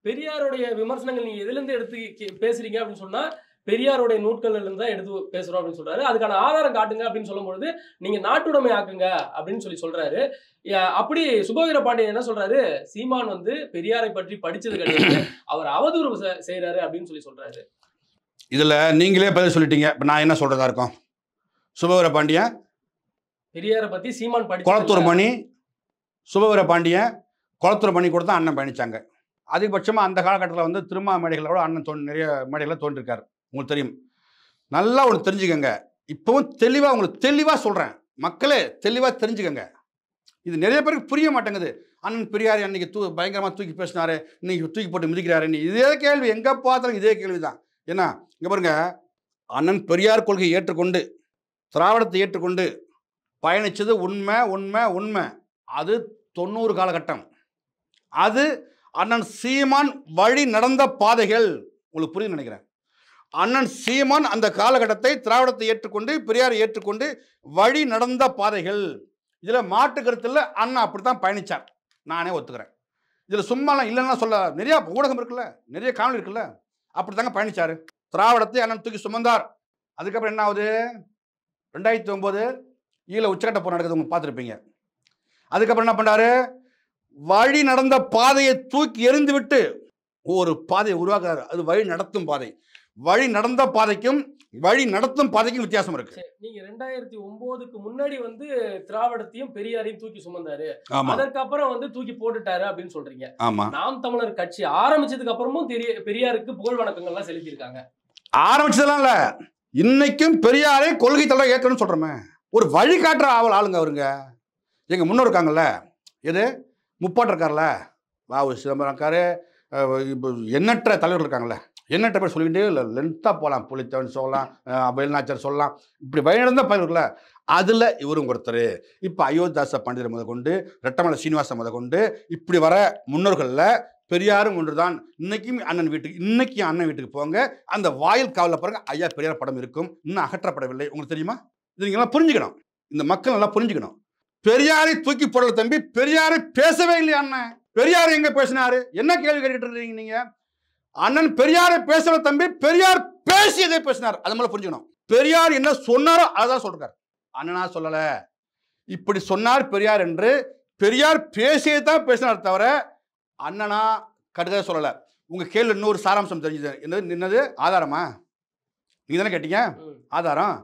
Speaker 2: பெரியாருடைய விமர்சனங்கள் நீங்க எதுல இருந்து எடுத்து பேசுறீங்க அப்படின்னு சொன்னா, பெரியாருடைய நூட்கள்ல இருந்து தான் எடுத்து பேசுறோம் அப்படின்னு சொல்றாரு. அதுக்கான ஆதாரம் காட்டுங்க அப்படின்னு சொல்லும்போது நீங்க நாட்டுடைமை ஆக்குங்க அப்படின்னு சொல்றாரு. அப்படி சுபவீர பாண்டியன் என்ன சொல்றாரு, சீமான் வந்து பெரியாரை பற்றி படிச்சது கிடையாது, அவர் அவதூறு செய்யறாரு அப்படின்னு சொல்றாரு.
Speaker 3: இதுல நீங்களே பதில் சொல்லிட்டீங்க, இப்ப நான் என்ன சொல்றதா இருக்கும்? சுபவீர பாண்டியன்
Speaker 2: பெரியாரை பத்தி சீமான் படிச்சு
Speaker 3: குளத்தூர் மணி, சுபவீர பாண்டியன் குளத்தூர் மணி கூட தான் அண்ணன் பயணிச்சாங்க. அதிகபட்சமாக அந்த காலகட்டத்தில் வந்து திருமா மேடைகளோட அண்ணன் நிறைய மேடைகளை தோன்றிருக்காரு, உங்களுக்கு தெரியும். நல்லா ஒன்று தெரிஞ்சுக்கங்க, இப்போவும் தெளிவாக உங்களுக்கு தெளிவாக சொல்கிறேன், மக்களே தெளிவாக தெரிஞ்சுக்கங்க. இது நிறைய பேருக்கு புரிய மாட்டேங்குது. அண்ணன் பெரியார் அன்னைக்கு பயங்கரமாக தூக்கி பேசினாரு, இன்னைக்கு தூக்கி போட்டு மிதிக்கிறாரு, இதே கேள்வி எங்கே பார்த்தாலும் இதே கேள்வி தான். ஏன்னா இங்கே பாருங்க, அண்ணன் பெரியார் கொள்கையை ஏற்றுக்கொண்டு திராவிடத்தை ஏற்றுக்கொண்டு பயணிச்சது உண்மை உண்மை உண்மை. அது 90 காலகட்டம். அது அண்ணன் சீமான் வழி நடந்த பாதைகள், உங்களுக்கு புரியுது நினைக்கிறேன். அண்ணன் சீமான் அந்த காலகட்டத்தை திராவிடத்தை ஏற்றுக்கொண்டு பெரியாரை ஏற்றுக்கொண்டு வழி நடந்த பாதைகள். இதுல மாற்று கருத்துல அண்ணன் அப்படித்தான் பயணிச்சார், நானே ஒத்துக்கிறேன். இதுல சும்மாலாம் இல்லைன்னா சொல்ல, நிறைய ஊடகம் இருக்குல்ல, நிறைய காணொலி இருக்குல்ல, அப்படித்தாங்க பயணிச்சாரு. திராவிடத்தை அண்ணன் தூக்கி சுமந்தார். அதுக்கப்புறம் என்ன ஆகுது, 2009 ஈழ உச்சக்கட்ட போர் நடக்குது, உங்களுக்கு பார்த்துருப்பீங்க. அதுக்கப்புறம் என்ன பண்ணாரு, வழி நடந்த பாதையை தூக்கி எறிந்து விட்டு ஒரு பாதையை உருவாக்குறாரு, அது வழி நடத்தும் பாதை. வழி நடந்த பாதைக்கும் வழி நடத்தும் பாதைக்கும் வித்தியாசம் இருக்கு.
Speaker 2: நீங்க 2009க்கு முன்னாடி வந்து திராவிடத்தையும் பெரியாரையும் தூக்கி சுமந்தாரு,
Speaker 3: ஆமா
Speaker 2: அதற்கப்புறம் வந்து தூக்கி போட்டுட்டாரு அப்படின்னு சொல்றீங்க.
Speaker 3: ஆமா
Speaker 2: நாம் தமிழர் கட்சி ஆரம்பிச்சதுக்கு அப்புறமும் பெரியாருக்கு புகழ் வணக்கங்கள்லாம் செலுத்தியிருக்காங்க.
Speaker 3: ஆரம்பிச்சதெல்லாம் இல்ல, இன்னைக்கும் பெரியாரை கொள்கை தலைவர் ஏற்கனவே சொல்றோமே. ஒரு வழிகாட்டுற ஆளுங்க அவருங்க. எங்க முன்னோர் இருக்காங்கல்ல, எது முப்பாட்டு இருக்கார்ல, வாவு சிதம்பரம் இருக்காரு, எண்ணற்ற தலைவர் இருக்காங்கல்ல, எண்ணற்ற பேர் சொல்லிக்கிட்டே இல்லை, லென்த்தாக போகலாம். புலித்தேவன் சொல்லலாம், வேலுநாச்சியார் சொல்லலாம், இப்படி வழிநடந்த பயிர் இருக்குல்ல, அதில் இவரும் ஒருத்தர். இப்போ அயோத்திதாச பண்டிதர் முத கொண்டு ரெட்டமலை சீனிவாசன் முத கொண்டு இப்படி வர முன்னோர்களில் பெரியாரும் ஒன்று தான். இன்னைக்கும் அண்ணன் வீட்டுக்கு போங்க, அந்த வாயில் காவலில் பாருங்க ஐயா பெரியார் படம் இருக்கும், இன்னும் அகற்றப்படவில்லை. உங்களுக்கு தெரியுமா? இது நீங்களாம் புரிஞ்சுக்கணும், இந்த மக்கள் நல்லா புரிஞ்சுக்கணும். பெரியாரை தூக்கி போடல தம்பி, பெரியாரை பேசவே இல்லையா அண்ணன்? பெரியார் எங்க பேசினாரு? என்ன கேள்வி கேட்டுட்டு இருக்கீங்க நீங்க? அண்ணன் பெரியாரை பேசல தம்பி, பெரியார் பேசியதை பேசினார். அது மேல புரிஞ்சுக்கணும். பெரியார் என்ன சொன்னாரோ அதான் சொல்றாரு, அண்ணனா சொல்லல. இப்படி சொன்னார் பெரியார் என்று பெரியார் பேசியதை தான் பேசினார் தவிர அண்ணனா கடுக சொல்லல. உங்க கேள்வி இன்னொரு சாராம்சம் தெரிஞ்சது. என்னது ஆதாரமா? நீங்க தானே கேட்டீங்க ஆதாரம்.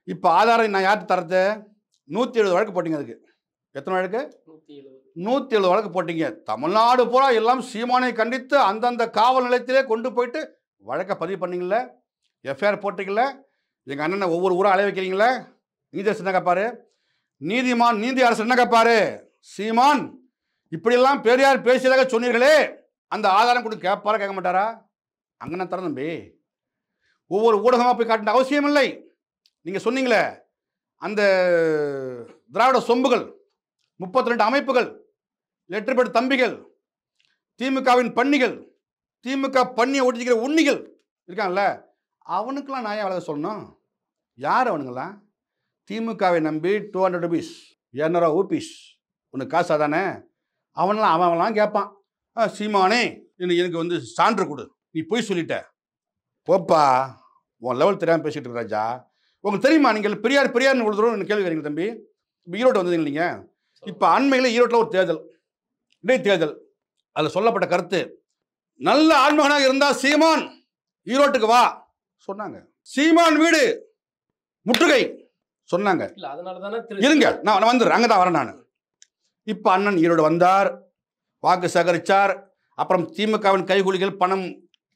Speaker 3: இப்ப ஆதாரம் நான் யார்கிட்ட தரது? 170 வழக்கு போட்டீங்க. அதுக்கு எத்தனை வழக்கு? 170 வழக்கு போட்டீங்க. தமிழ்நாடு பூரா எல்லாம் சீமானை கண்டித்து அந்தந்த காவல் நிலையத்திலே கொண்டு போயிட்டு வழக்கை பதிவு பண்ணீங்கள, எஃப்ஐஆர் போட்டீங்கள, எங்கள் அண்ணனை ஒவ்வொரு ஊராக அலைய வைக்கிறீங்களே. நீதி அரசு என்ன கேட்பாரு? நீதி அரசு என்ன கேட்பாரு? சீமான் இப்படியெல்லாம் பெரியார் பேசியதாக சொன்னீர்களே, அந்த ஆதாரம் கொடுத்து கேட்பாரா கேட்க மாட்டாரா? அங்கே நான் தரேன் தம்பி. ஒவ்வொரு ஊடகமாக போய் காட்ட அவசியம் இல்லை. நீங்கள் சொன்னீங்களே அந்த திராவிட சொம்புகள், 32 அமைப்புகள், லெட்டர்பேட் தம்பிகள், திமுகவின் பன்னிகள், திமுக பண்ணியை ஒட்டிக்கிற உண்ணிகள் இருக்காங்கல்ல, அவனுக்கெல்லாம் நான் ஏன் வளர சொல்லணும்? யார் அவனுங்களாம்? திமுகவை நம்பி 200 rupees 200 ஊபீஸ் ஒன்று காசு தானே, அவன்லாம் கேட்பான், சீமானே எனக்கு வந்து சான்று கொடு, நீ போய் சொல்லிட்ட போப்பா, உன் லெவல் தெரியாமல் பேசிட்டு இருக்க ராஜா. உங்களுக்கு தெரியுமா? நீங்கள் பெரியார்னு ஒரு தூரம் கேள்வி கேட்குறீங்க தம்பி. இப்போ ஈரோடு வந்ததுங்க நீங்கள். இப்போ அண்மையில் ஈரோட்டில் ஒரு தேர்தல், இடைத்தேர்தல், அதில் சொல்லப்பட்ட கருத்து, நல்ல ஆண்மகனாக இருந்தால் சீமான் ஈரோட்டுக்கு வா சொன்னாங்க. சீமான் வீடு முற்றுகை சொன்னாங்க. இருங்க நான் வந்துடுறேன், அங்கே தான் வரேன் நான். இப்போ அண்ணன் ஈரோடு வந்தார், வாக்கு சேகரித்தார். அப்புறம் திமுகவின் கைகூலிகள் பணம்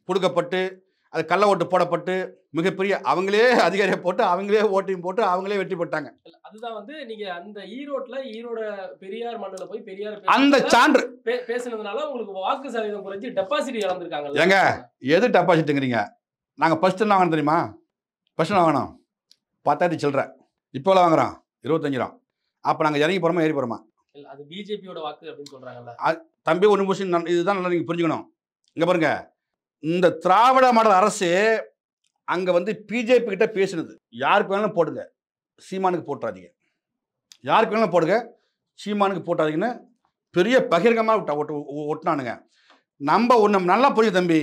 Speaker 3: கொடுக்கப்பட்டு அது கள்ள ஓட்டு போடப்பட்டு மிகப்பெரிய அவங்களே அதிகாரியை போட்டு அவங்களே ஓட்டையும் போட்டு அவங்களே வெற்றி பெற்றாங்க.
Speaker 2: அதுதான் வந்து நீங்க அந்த ஈரோடு பெரியார் மண்ணில் போய் பெரியார்
Speaker 3: அந்த சான்று
Speaker 2: பேசினதுனால உங்களுக்கு வாக்கு சதவீதம் குறைஞ்சி டெபாசிட் இழந்திருக்காங்க.
Speaker 3: ஏங்க எது டெபாசிட்டுங்கிறீங்க? நாங்கள் ஃபர்ஸ்ட் என்ன வாங்கணும் தெரியுமா? ஃபர்ஸ்ட் நான் வாங்கினோம் 10,000 சில்லற, இப்போ வாங்குறோம் 25 ரூபா. அப்போ நாங்கள் இறங்கி போகிறோமா ஏறி போகிறோமா?
Speaker 2: இல்லை, அது பிஜேபியோட வாக்கு அப்படின்னு சொல்கிறாங்கல்ல.
Speaker 3: தம்பி ஒரு நிமிஷம், இதுதான் நல்லா நீங்கள் புரிஞ்சுக்கணும். இங்கே பாருங்க, இந்த திராவிட மாடல் அரசு அங்கே வந்து பிஜேபி கிட்ட பேசுனது, யாருக்கு வேணாலும் போடுங்க, சீமானுக்கு போட்டுறாதீங்க, யாருக்கு வேணாலும் போடுங்க, சீமானுக்கு போட்டாதீங்கன்னு பெரிய பகிரங்கமாக ஒட்டினானுங்க. நம்ம ஒன்று நல்லா புரியுது தம்பி,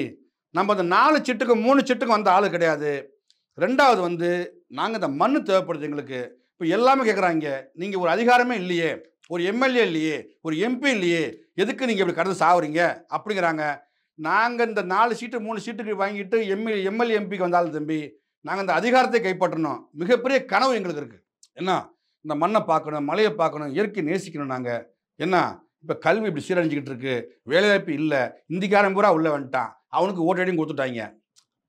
Speaker 3: நம்ம அந்த 4 சிட்டுக்கு 3 சிட்டுக்கு வந்த ஆள் கிடையாது. ரெண்டாவது வந்து நாங்கள் இந்த மண்ணு தேவைப்படுது எங்களுக்கு. இப்போ எல்லாமே கேட்குறாங்க, நீங்கள் ஒரு அதிகாரமே இல்லையே, ஒரு எம்எல்ஏ இல்லையே, ஒரு எம்பி இல்லையே, எதுக்கு நீங்கள் இப்படி கடந்து சாவுறீங்க அப்படிங்கிறாங்க. நாங்கள் இந்த 4 சீட்டு 3 சீட்டுக்கு வாங்கிட்டு எம்எல்ஏ எம்பிக்கு வந்தாலும் தம்பி, நாங்கள் இந்த அதிகாரத்தை கைப்பற்றணும், மிகப்பெரிய கனவு எங்களுக்கு இருக்குது. என்ன, இந்த மண்ணை பார்க்கணும், மலையை பார்க்கணும், இயற்கை நேசிக்கணும். நாங்கள் என்ன, இப்போ கல்வி இப்படி சீரழிஞ்சிக்கிட்டு இருக்கு, வேலைவாய்ப்பு இல்லை, இந்திக்காரன் பூரா உள்ள வந்துட்டான், அவனுக்கு ஓட்டடியும் கொடுத்துட்டாங்க.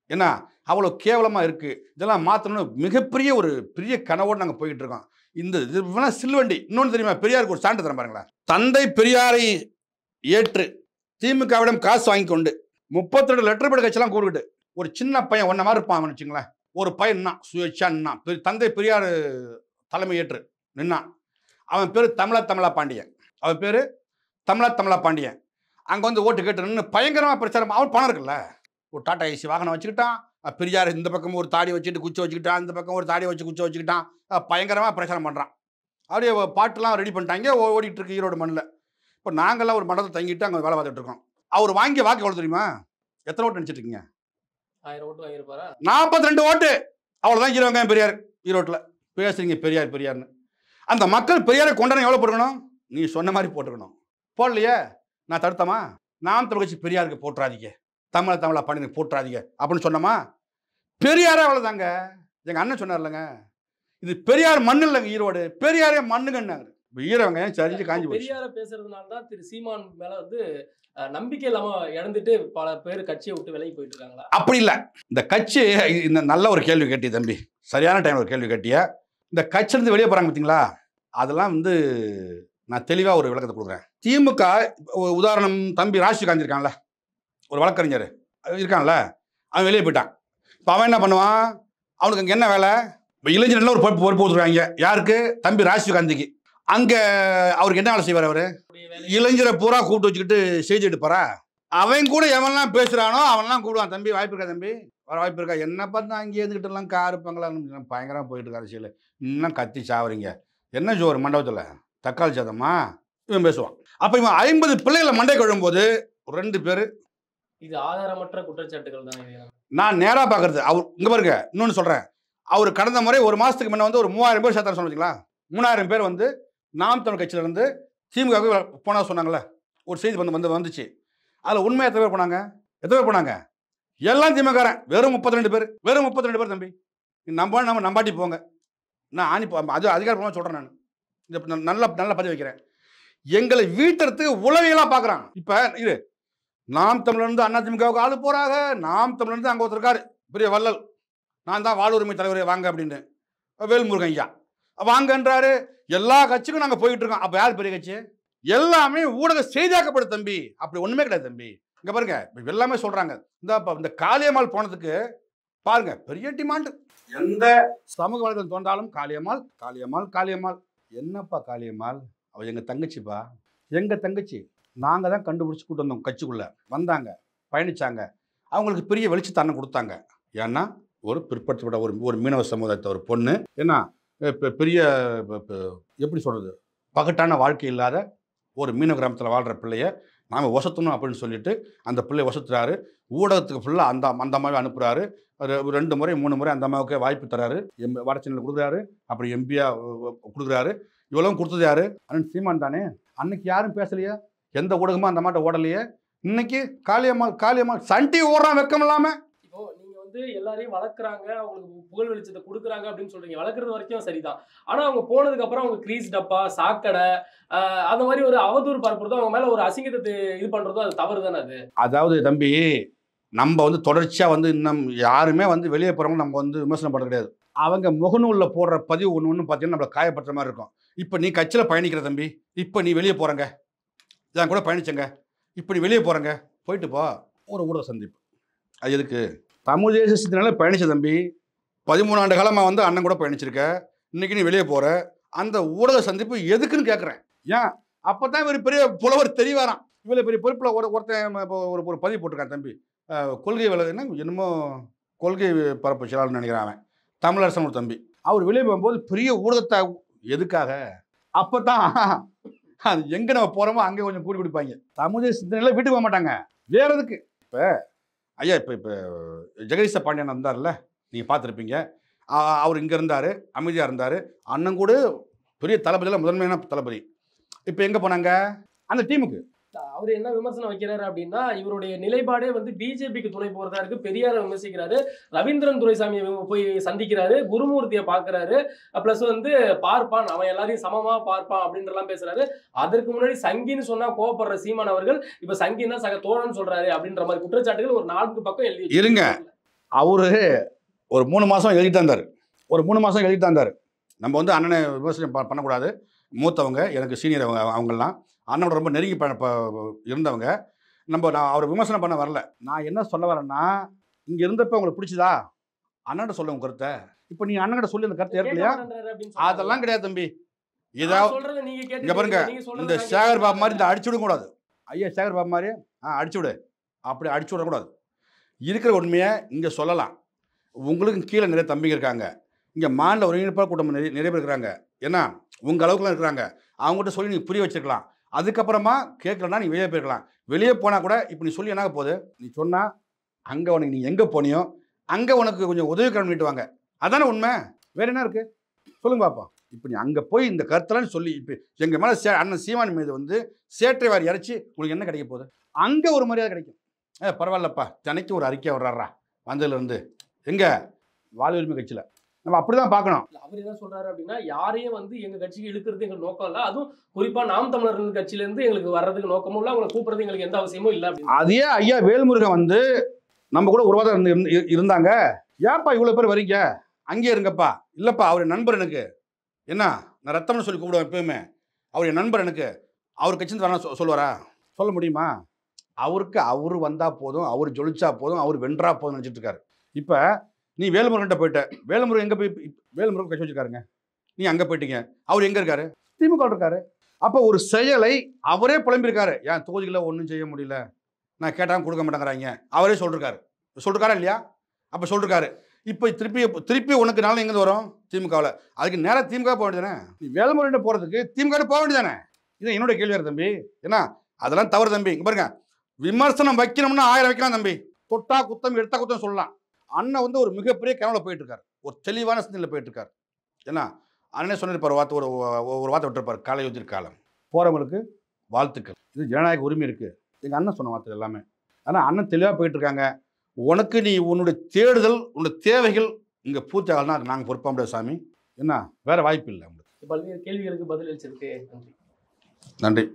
Speaker 3: என்ன, அவ்வளோ கேவலமாக இருக்குது, இதெல்லாம் மாற்றணும்னு மிகப்பெரிய ஒரு பெரிய கனவோடு நாங்கள் போய்கிட்டு இருக்கோம். இந்த இது வேணால் சில்வண்டி. இன்னொன்று தெரியுமா? பெரியாருக்கு ஒரு சான்று தரேன் பாருங்களேன். தந்தை பெரியாரை ஏற்று திமுகவிடம் காசு வாங்கி கொண்டு 32 லெட்டர் பேட் கட்சியெல்லாம் கூறுகிட்டு ஒரு சின்ன பையன் ஒன்ன மாதிரி இருப்பான் வச்சுங்களேன், ஒரு பையன் நின்னான், சுயேட்சா நின்னான், தந்தை பெரியார் தலைமை ஏற்று நின்னான். அவன் பேர் தமிழா பாண்டியன். அவன் பேர் தமிழா பாண்டியன். அங்கே வந்து ஓட்டு கேட்டு நின்று பயங்கரமாக பிரச்சாரம். அவன் பணம் இருக்குல்ல, ஒரு டாடா ஏசி வாகனம் வச்சுக்கிட்டான், பெரியார் இந்த பக்கம் ஒரு தாடி வச்சுட்டு குச்சி வச்சுக்கிட்டான், இந்த பக்கம் ஒரு தாடி வச்சு குச்சி வச்சுக்கிட்டான், பயங்கரமாக பிரச்சாரம் பண்ணுறான். அப்படியே பாட்டுலாம் ரெடி பண்ணிட்டாங்க, ஓடிட்டு இருக்கு ஈரோடு மண்ணில். இப்போ நாங்கள்லாம் ஒரு மண்டலத்தை தங்கிட்டு அங்கே வேலை பார்த்துட்டு இருக்கோம். அவர் வாங்கிய வாக்கு எவ்வளோ தெரியுமா? எத்தனை ஓட்டு நினச்சிட்டு இருக்கீங்க?
Speaker 2: 1000 ஓட்டு வாங்கியிருப்பாரா?
Speaker 3: 42 ஓட்டு. அவ்வளோதான் ஈரோங்க பெரியார். ஈரோட்டில் பேசுறீங்க பெரியார்னு. அந்த மக்கள் பெரியாரை கொண்டாட எவ்வளோ போட்டுக்கணும்? நீ சொன்ன மாதிரி போட்டுக்கணும். போடலையே, நான் தடுத்தமா? நாம் தமிழ் கட்சி பெரியாருக்கு போட்டுறாதீங்க, தமிழா பண்ணி போட்டுறாதீங்க அப்படின்னு சொன்னோமா? பெரியாரே அவ்வளவுதாங்க. எங்க அண்ணன் சொன்னார்லங்க, இது பெரியார் மண்ணு இல்லைங்க, ஈரோடு பெரியாரே மண்ணுங்கன்னாங்க. ஈரவங்க சரிஞ்சு காஞ்சி போச்சு.
Speaker 2: பெரியார பேசுறதுனால தான் திரு சீமான் மேல வந்து நம்பிக்கை இல்லாம இழந்துட்டு பல பேர் கட்சியை விட்டு விலகி போயிட்டு இருக்காங்களா?
Speaker 3: அப்படி இல்லை. இந்த கட்சி இந்த நல்ல ஒரு கேள்வி கேட்டிய தம்பி, சரியான டைம் ஒரு கேள்வி கேட்டிய. இந்த கட்சியிலிருந்து வெளியே போறாங்க பார்த்தீங்களா, அதெல்லாம் வந்து நான் தெளிவாக ஒரு விளக்கத்தை கொடுக்குறேன். திமுக உதாரணம் தம்பி ராஜீவ்காந்தி இருக்கான்ல, ஒரு வழக்கறிஞர் இருக்கான்ல, அவன் வெளியே போயிட்டான். இப்போ அவன் என்ன பண்ணுவான், அவனுக்கு அங்கே என்ன வேலை, இப்போ இளைஞர்கள் ஒரு பொறுப்பு கொடுத்துருவாங்க. யாருக்கு? தம்பி ராஜீவ்காந்திக்கு. அங்கே அவருக்கு என்ன வேலை செய்வார்? அவர் இளைஞரை பூரா கூப்பிட்டு வச்சுக்கிட்டு செய்தி எடுப்பாரா? அவன் கூட எவன்லாம் பேசுகிறானோ அவன்லாம் கூப்பிடுவான், தம்பி வாய்ப்பு இருக்கா, தம்பி வர வாய்ப்பு இருக்கா, என்ன பார்த்தா அங்கேயே இருந்துக்கிட்டுலாம் கார் இருப்பாங்களா, பயங்கரமாக போயிட்டு இருக்க அரசியல், இன்னும் கத்தி சாவறீங்க, என்ன ஜோர் மண்டபத்தில் தக்காளி சாதமா, இவன் பேசுவான். அப்போ இவன் 50 பிள்ளைகளை மண்டை கழும்போது 2 பேர்.
Speaker 2: இது ஆதாரமற்ற குற்றச்சாட்டுகள் தான்.
Speaker 3: நான் நேராக பார்க்கறது அவர் இங்கே பாருங்க. இன்னொன்று சொல்கிறேன், அவர் கடந்த முறை ஒரு மாதத்துக்கு முன்னே வந்து ஒரு 3000 பேர் சேர்த்தாரு சொன்னீங்களா, 3000 பேர் வந்து நாம் தமிழ் கட்சியிலேருந்து திமுகவுக்கு போனா சொன்னாங்களே, ஒரு செய்தி வந்துச்சு. அதில் உண்மை எத்தனை பேர் போனாங்க? எத்தனை பேர் போனாங்க? எல்லாம் திமுககாரன். வெறும் 32 பேர். வெறும் 32 பேர் தம்பி. நம்ம நம்பாட்டி போங்க. நான் அது அதிகாரப்பூர்வமாக சொல்கிறேன். நான் இந்த நல்ல பதிவு வைக்கிறேன். எங்களை வீட்டறதுக்கு உளவியலாக பார்க்குறான். இப்போ இது நாம் தமிழ்லேருந்து அண்ணா திமுகவுக்கு ஆளு போகிறாங்க. நாம் தமிழ்லேருந்து அங்கே ஒருத்தர் இருக்காரு, பெரிய வள்ளல், நான் தான் வாழ்வுரிமை தலைவரே வாங்க அப்படின்னு, வேல்முருகன் ஐயா வாங்கன்றாரு. எல்லா கட்சிக்கும் நாங்கள் போயிட்டு இருக்கோம். அப்போ யார் பெரிய கட்சி? எல்லாமே ஊடக செய்தியாக்கப்படும் தம்பி. அப்படி ஒன்றுமே கிடையாது தம்பி. இங்கே பாருங்க, எல்லாமே சொல்கிறாங்க. இந்த காளியம்மாள் போனதுக்கு பாருங்க, பெரிய டிமாண்டு. எந்த சமூக வலைதளம் தோன்றாலும் காளியம்மாள் காளியம்மாள் காளியம்மாள். என்னப்பா காளியம்மாள்? அவள் எங்கள் தங்கச்சிப்பா, எங்கள் தங்கச்சி. நாங்கள் தான் கண்டுபிடிச்சி கூட்டு வந்தோம். கட்சிக்குள்ளே வந்தாங்க, பயணித்தாங்க, அவங்களுக்கு பெரிய வெளிச்சத்தன்னை கொடுத்தாங்க. ஏன்னா ஒரு பிற்படுத்தப்பட்ட ஒரு மீனவ சமுதாயத்தை ஒரு பொண்ணு, ஏன்னா பெரிய எப்படி சொல்கிறது, பகட்டான வாழ்க்கை இல்லாத ஒரு மீனவ கிராமத்தில் வாழ்கிற பிள்ளைய நாம் வசத்தணும் அப்படின்னு சொல்லிட்டு அந்த பிள்ளைய வசத்துறாரு. ஊடகத்துக்கு ஃபுல்லாக அந்த அம்மாவை அனுப்புகிறாரு. 2 முறை 3 முறை அந்த அம்மாவுக்கு வாய்ப்பு தராரு. வடச்சென்னையில் கொடுக்குறாரு, அப்படி எம்பியாக கொடுக்குறாரு. இவ்வளவும் கொடுத்தது யாரு? அண்ணன் சீமான் தானே. அன்னைக்கு யாரும் பேசலையா? எந்த ஊடகமும் அந்த மாட்ட ஓடலையே. இன்னைக்கு காளியம்மாள் சன் டிவி ஓடுறான் வெக்கம் இல்லாமல்.
Speaker 2: இப்போ நீங்க வந்து எல்லாரையும் வளர்க்குறாங்க, அவங்களுக்கு புகழ் வெளிச்சத்தை கொடுக்குறாங்க அப்படின்னு சொல்றீங்க. வளர்க்குறது வரைக்கும் சரிதான். ஆனா அவங்க போனதுக்கு அப்புறம் அவங்க கிரீஸ் டப்பா, சாக்கடை, அந்த மாதிரி ஒரு அவதூறு பரப்புறதும், அவங்க மேல ஒரு அசிங்கத்தை இது பண்றதும் அது தவறு தானே அது?
Speaker 3: அதாவது தம்பி, நம்ம வந்து தொடர்ச்சியாக வந்து இன்னும் யாருமே வந்து வெளியே போகிறவங்க நம்ம வந்து விமர்சனம் பண்ண கிடையாது. அவங்க முகநூலில் போடுற பதிவு ஒன்று பார்த்தீங்கன்னா நம்மளை காயப்படுற மாதிரி இருக்கும். இப்போ நீ கட்சியில் பயணிக்கிற தம்பி, இப்போ நீ வெளியே போகிறங்க, நான் கூட பயணிச்சங்க, இப்போ நீ வெளியே போகிறங்க, போயிட்டு போ, ஒரு ஊடக சந்திப்பு. அது எதுக்கு? தமிழ் தேசத்தினால பயணிச்ச தம்பி, 13 ஆண்டு காலமாக வந்து அண்ணன் கூட பயணிச்சிருக்க, இன்றைக்கி நீ வெளியே போகிற, அந்த ஊடக சந்திப்பு எதுக்குன்னு கேட்குறேன். ஏன் அப்போ தான் இவர் பெரிய புலவர் தெரியவாரான். இவ்வளோ பெரிய பொறுப்பில் ஒருத்தன் இப்போ ஒரு பதிவு போட்டிருக்கான் தம்பி, கொள்கை விலகுன்னா என்னமோ கொள்கை பரப்பு செயலாளர்னு நினைக்கிறான் அவன், தமிழரசன் ஒரு தம்பி. அவர் வெளியே போகும்போது பெரிய ஊடகத்தை எதுக்காக? அப்போ தான் அது எங்கே நம்ம போகிறோமோ அங்கே கொஞ்சம் கூடி கொடுப்பாங்க. தமிழ் சிந்தனையில் வீட்டுக்கு போக மாட்டாங்க, வேறு எதுக்கு. இப்போ ஐயா இப்போ ஜெகதீச பாண்டியன் இருந்தார்ல, நீங்கள் பார்த்துருப்பீங்க. அவர் இங்கே இருந்தார், அமைதியாக இருந்தார். அண்ணன் கூட பெரிய தளபதியில் முதன்மையான தளபதி. இப்போ எங்கே போனாங்க? அந்த டீமுக்கு.
Speaker 2: அவர் என்ன விமர்சனம் வைக்கிறாரு அப்படின்னா, இவருடைய நிலைப்பாடே வந்து பிஜேபிக்கு துணை போறதா இருக்கு. பெரியாரை விமர்சிக்கிறாரு, ரவீந்திரன் துரைசாமியை போய் சந்திக்கிறாரு, குருமூர்த்தியை பார்க்கிறாரு, பிளஸ் வந்து பார்ப்பான், அவன் எல்லாரையும் சமமா பார்ப்பான் அப்படின்றலாம் பேசுறாரு. அதற்கு முன்னாடி சங்கின்னு சொன்னா கோவப்படுற சீமான் அவர்கள் இப்ப சங்கின்னு தான் சக தோழன் சொல்றாரு அப்படின்ற மாதிரி குற்றச்சாட்டுகள் ஒரு 4 பக்கம் எழுதி
Speaker 3: இருங்க. அவரு ஒரு 3 மாசம் எழுதிட்டு இருந்தாரு. ஒரு 3 மாசம் எழுதிட்டு இருந்தாரு. நம்ம வந்து அண்ணனை விமர்சனம் பண்ணக்கூடாது, மூத்தவங்க, எனக்கு சீனியர் அவங்கெல்லாம் அண்ணனோட ரொம்ப நெருங்கி இருந்தவங்க. நான் அவரை விமர்சனம் பண்ண வரல. நான் என்ன சொல்ல வரேன்னா, இங்கே இருந்தப்போ உங்களுக்கு பிடிச்சதா அண்ணன் சொல்ல உங்க கருத்தை. இப்போ நீ அண்ணன் சொல்லி அந்த கருத்தை ஏற்கலையா? அதெல்லாம் கிடையாது தம்பி. இதாவது இங்கே பாருங்க, இந்த சேகர் பாபு மாதிரி இந்த அடிச்சு விடக்கூடாது. ஐயா சேகர் பாபு மாதிரி அடிச்சு விடு, அப்படி அடிச்சு விடக்கூடாது. இருக்கிற உண்மையை இங்கே சொல்லலாம். உங்களுக்கு கீழே நிறைய தம்பிங்க இருக்காங்க, இங்கே மாநில ஒருங்கிணைப்பாளர் கூட்டம் நிறைய பேர் இருக்கிறாங்க. ஏன்னா உங்கள் அளவுக்குலாம் இருக்கிறாங்க, அவங்ககிட்ட சொல்லி நீங்கள் புரிய வச்சிருக்கலாம். அதுக்கப்புறமா கேட்கலன்னா நீ வெளியே போயிருக்கலாம். வெளியே போனால் கூட இப்போ நீ சொல்லி என்ன போகுது? நீ சொன்னால் அங்கே உனக்கு நீ எங்கே போனியோ அங்கே உனக்கு கொஞ்சம் உதவிக்கரம் பண்ணிட்டுவாங்க. அதானே உண்மை, வேறு என்ன இருக்குது சொல்லுங்க பாப்பா. இப்போ நீ அங்கே போய் இந்த கருத்தெல்லாம் சொல்லி இப்போ எங்கள் மேலே அண்ணன் சீமான் மீது வந்து சேற்றை வாரி இறச்சி உங்களுக்கு என்ன கிடைக்க போகுது? அங்கே ஒரு மரியாதை கிடைக்கும். பரவாயில்லப்பா, தினைக்கு ஒரு அறிக்கை வர்றாரா வந்ததுலேருந்து, எங்க வாழ் உரிமை கட்சியில. நம்ம அப்படிதான் பார்க்கணும்.
Speaker 2: அவர் என்ன சொல்றாரு அப்படின்னா, யாரையும் வந்து எங்க கட்சிக்கு இழுக்கிறது எங்களுக்கு நோக்கம் இல்ல, அதுவும் குறிப்பா நாம் தமிழர் கட்சியில இருந்து எங்களுக்கு வர்றதுக்கு நோக்கமும் இல்ல, அவங்களை கூப்பிடுறது எங்களுக்கு எந்த அவசியமும் இல்ல.
Speaker 3: அதே ஐயா வேல்முருகன் வந்து நம்ம கூட ஒரு வாரம் இருந்தாங்க. ஏன்ப்பா இவ்வளவு பேர் வரீங்க, அங்கே இருங்கப்பா. இல்லப்பா அவர் நண்பர் எனக்கு, என்ன நான் ரத்தம்னு சொல்லி கூப்பிடுவேன் எப்பயுமே, அவர் என் நண்பர் எனக்கு, அவர் கட்சி வரணும் சொல்லுவாரா? சொல்ல முடியுமா? அவருக்கு அவர் வந்தா போதும், அவர் ஜொலிச்சா போதும், அவர் வென்றா போதும் நினைச்சிட்டு இருக்காரு. இப்ப நீ வேல்முருகன்ட்ட போயிட்ட, வேல்முருகன் எங்க போய் வேல்முருகன் கட்சி வச்சிருக்காருங்க, நீ அங்க போயிட்டீங்க, அவர் எங்க இருக்காரு? திமுக இருக்காரு. அப்ப ஒரு செயலை அவரே புலம்பிருக்காரு, ஏன் தொகுதிகளை ஒன்றும் செய்ய முடியல, நான் கேட்டாலும் கொடுக்க மாட்டேங்கிறாங்க, அவரே சொல்லிருக்காரா இல்லையா? அப்ப சொல்லிருக்காரு. இப்போ திருப்பி உனக்கு நாள் எங்கே வரும்? திமுகவில். அதுக்கு நேராக திமுக போக வேண்டியதானே? நீ வேல்முருகன் போகிறதுக்கு திமுக போக வேண்டியதானே? இது என்னோட கேள்வியாரு தம்பி. ஏன்னா அதெல்லாம் தவறு தம்பி. இங்க பாருங்க, விமர்சனம் வைக்கணும்னா 1000 வைக்கலாம் தம்பி, தொட்டா குத்தம் எடுத்தா குத்தம் சொல்லலாம். அண்ணன் வந்து ஒரு மிகப்பெரிய கனவுல போயிட்டு இருக்காரு, ஒரு தெளிவான சிந்தனையில் போயிட்டு இருக்காரு. ஏன்னா அண்ணனே சொல்லியிருப்பார், ஒரு வார்த்தை விட்டுருப்பார், காலையுதிர் காலம் போறவங்களுக்கு வாழ்த்துக்கள், இது ஜனநாயக உரிமை இருக்கு. எங்க அண்ணன் சொன்ன வார்த்தை எல்லாமே. ஆனால் அண்ணன் தெளிவாக போயிட்டு இருக்காங்க. உனக்கு நீ உன்னுடைய தேடுதல், உன்னுடைய தேவைகள் இங்கே பூர்த்தி ஆகலன்னா நாங்கள் பொறுப்பா முடியாது சாமி. என்ன வேற வாய்ப்பு இல்லை.
Speaker 2: பல்வேறு கேள்விகளுக்கு பதில் அளிச்சிருக்கு. நன்றி.
Speaker 3: நன்றி.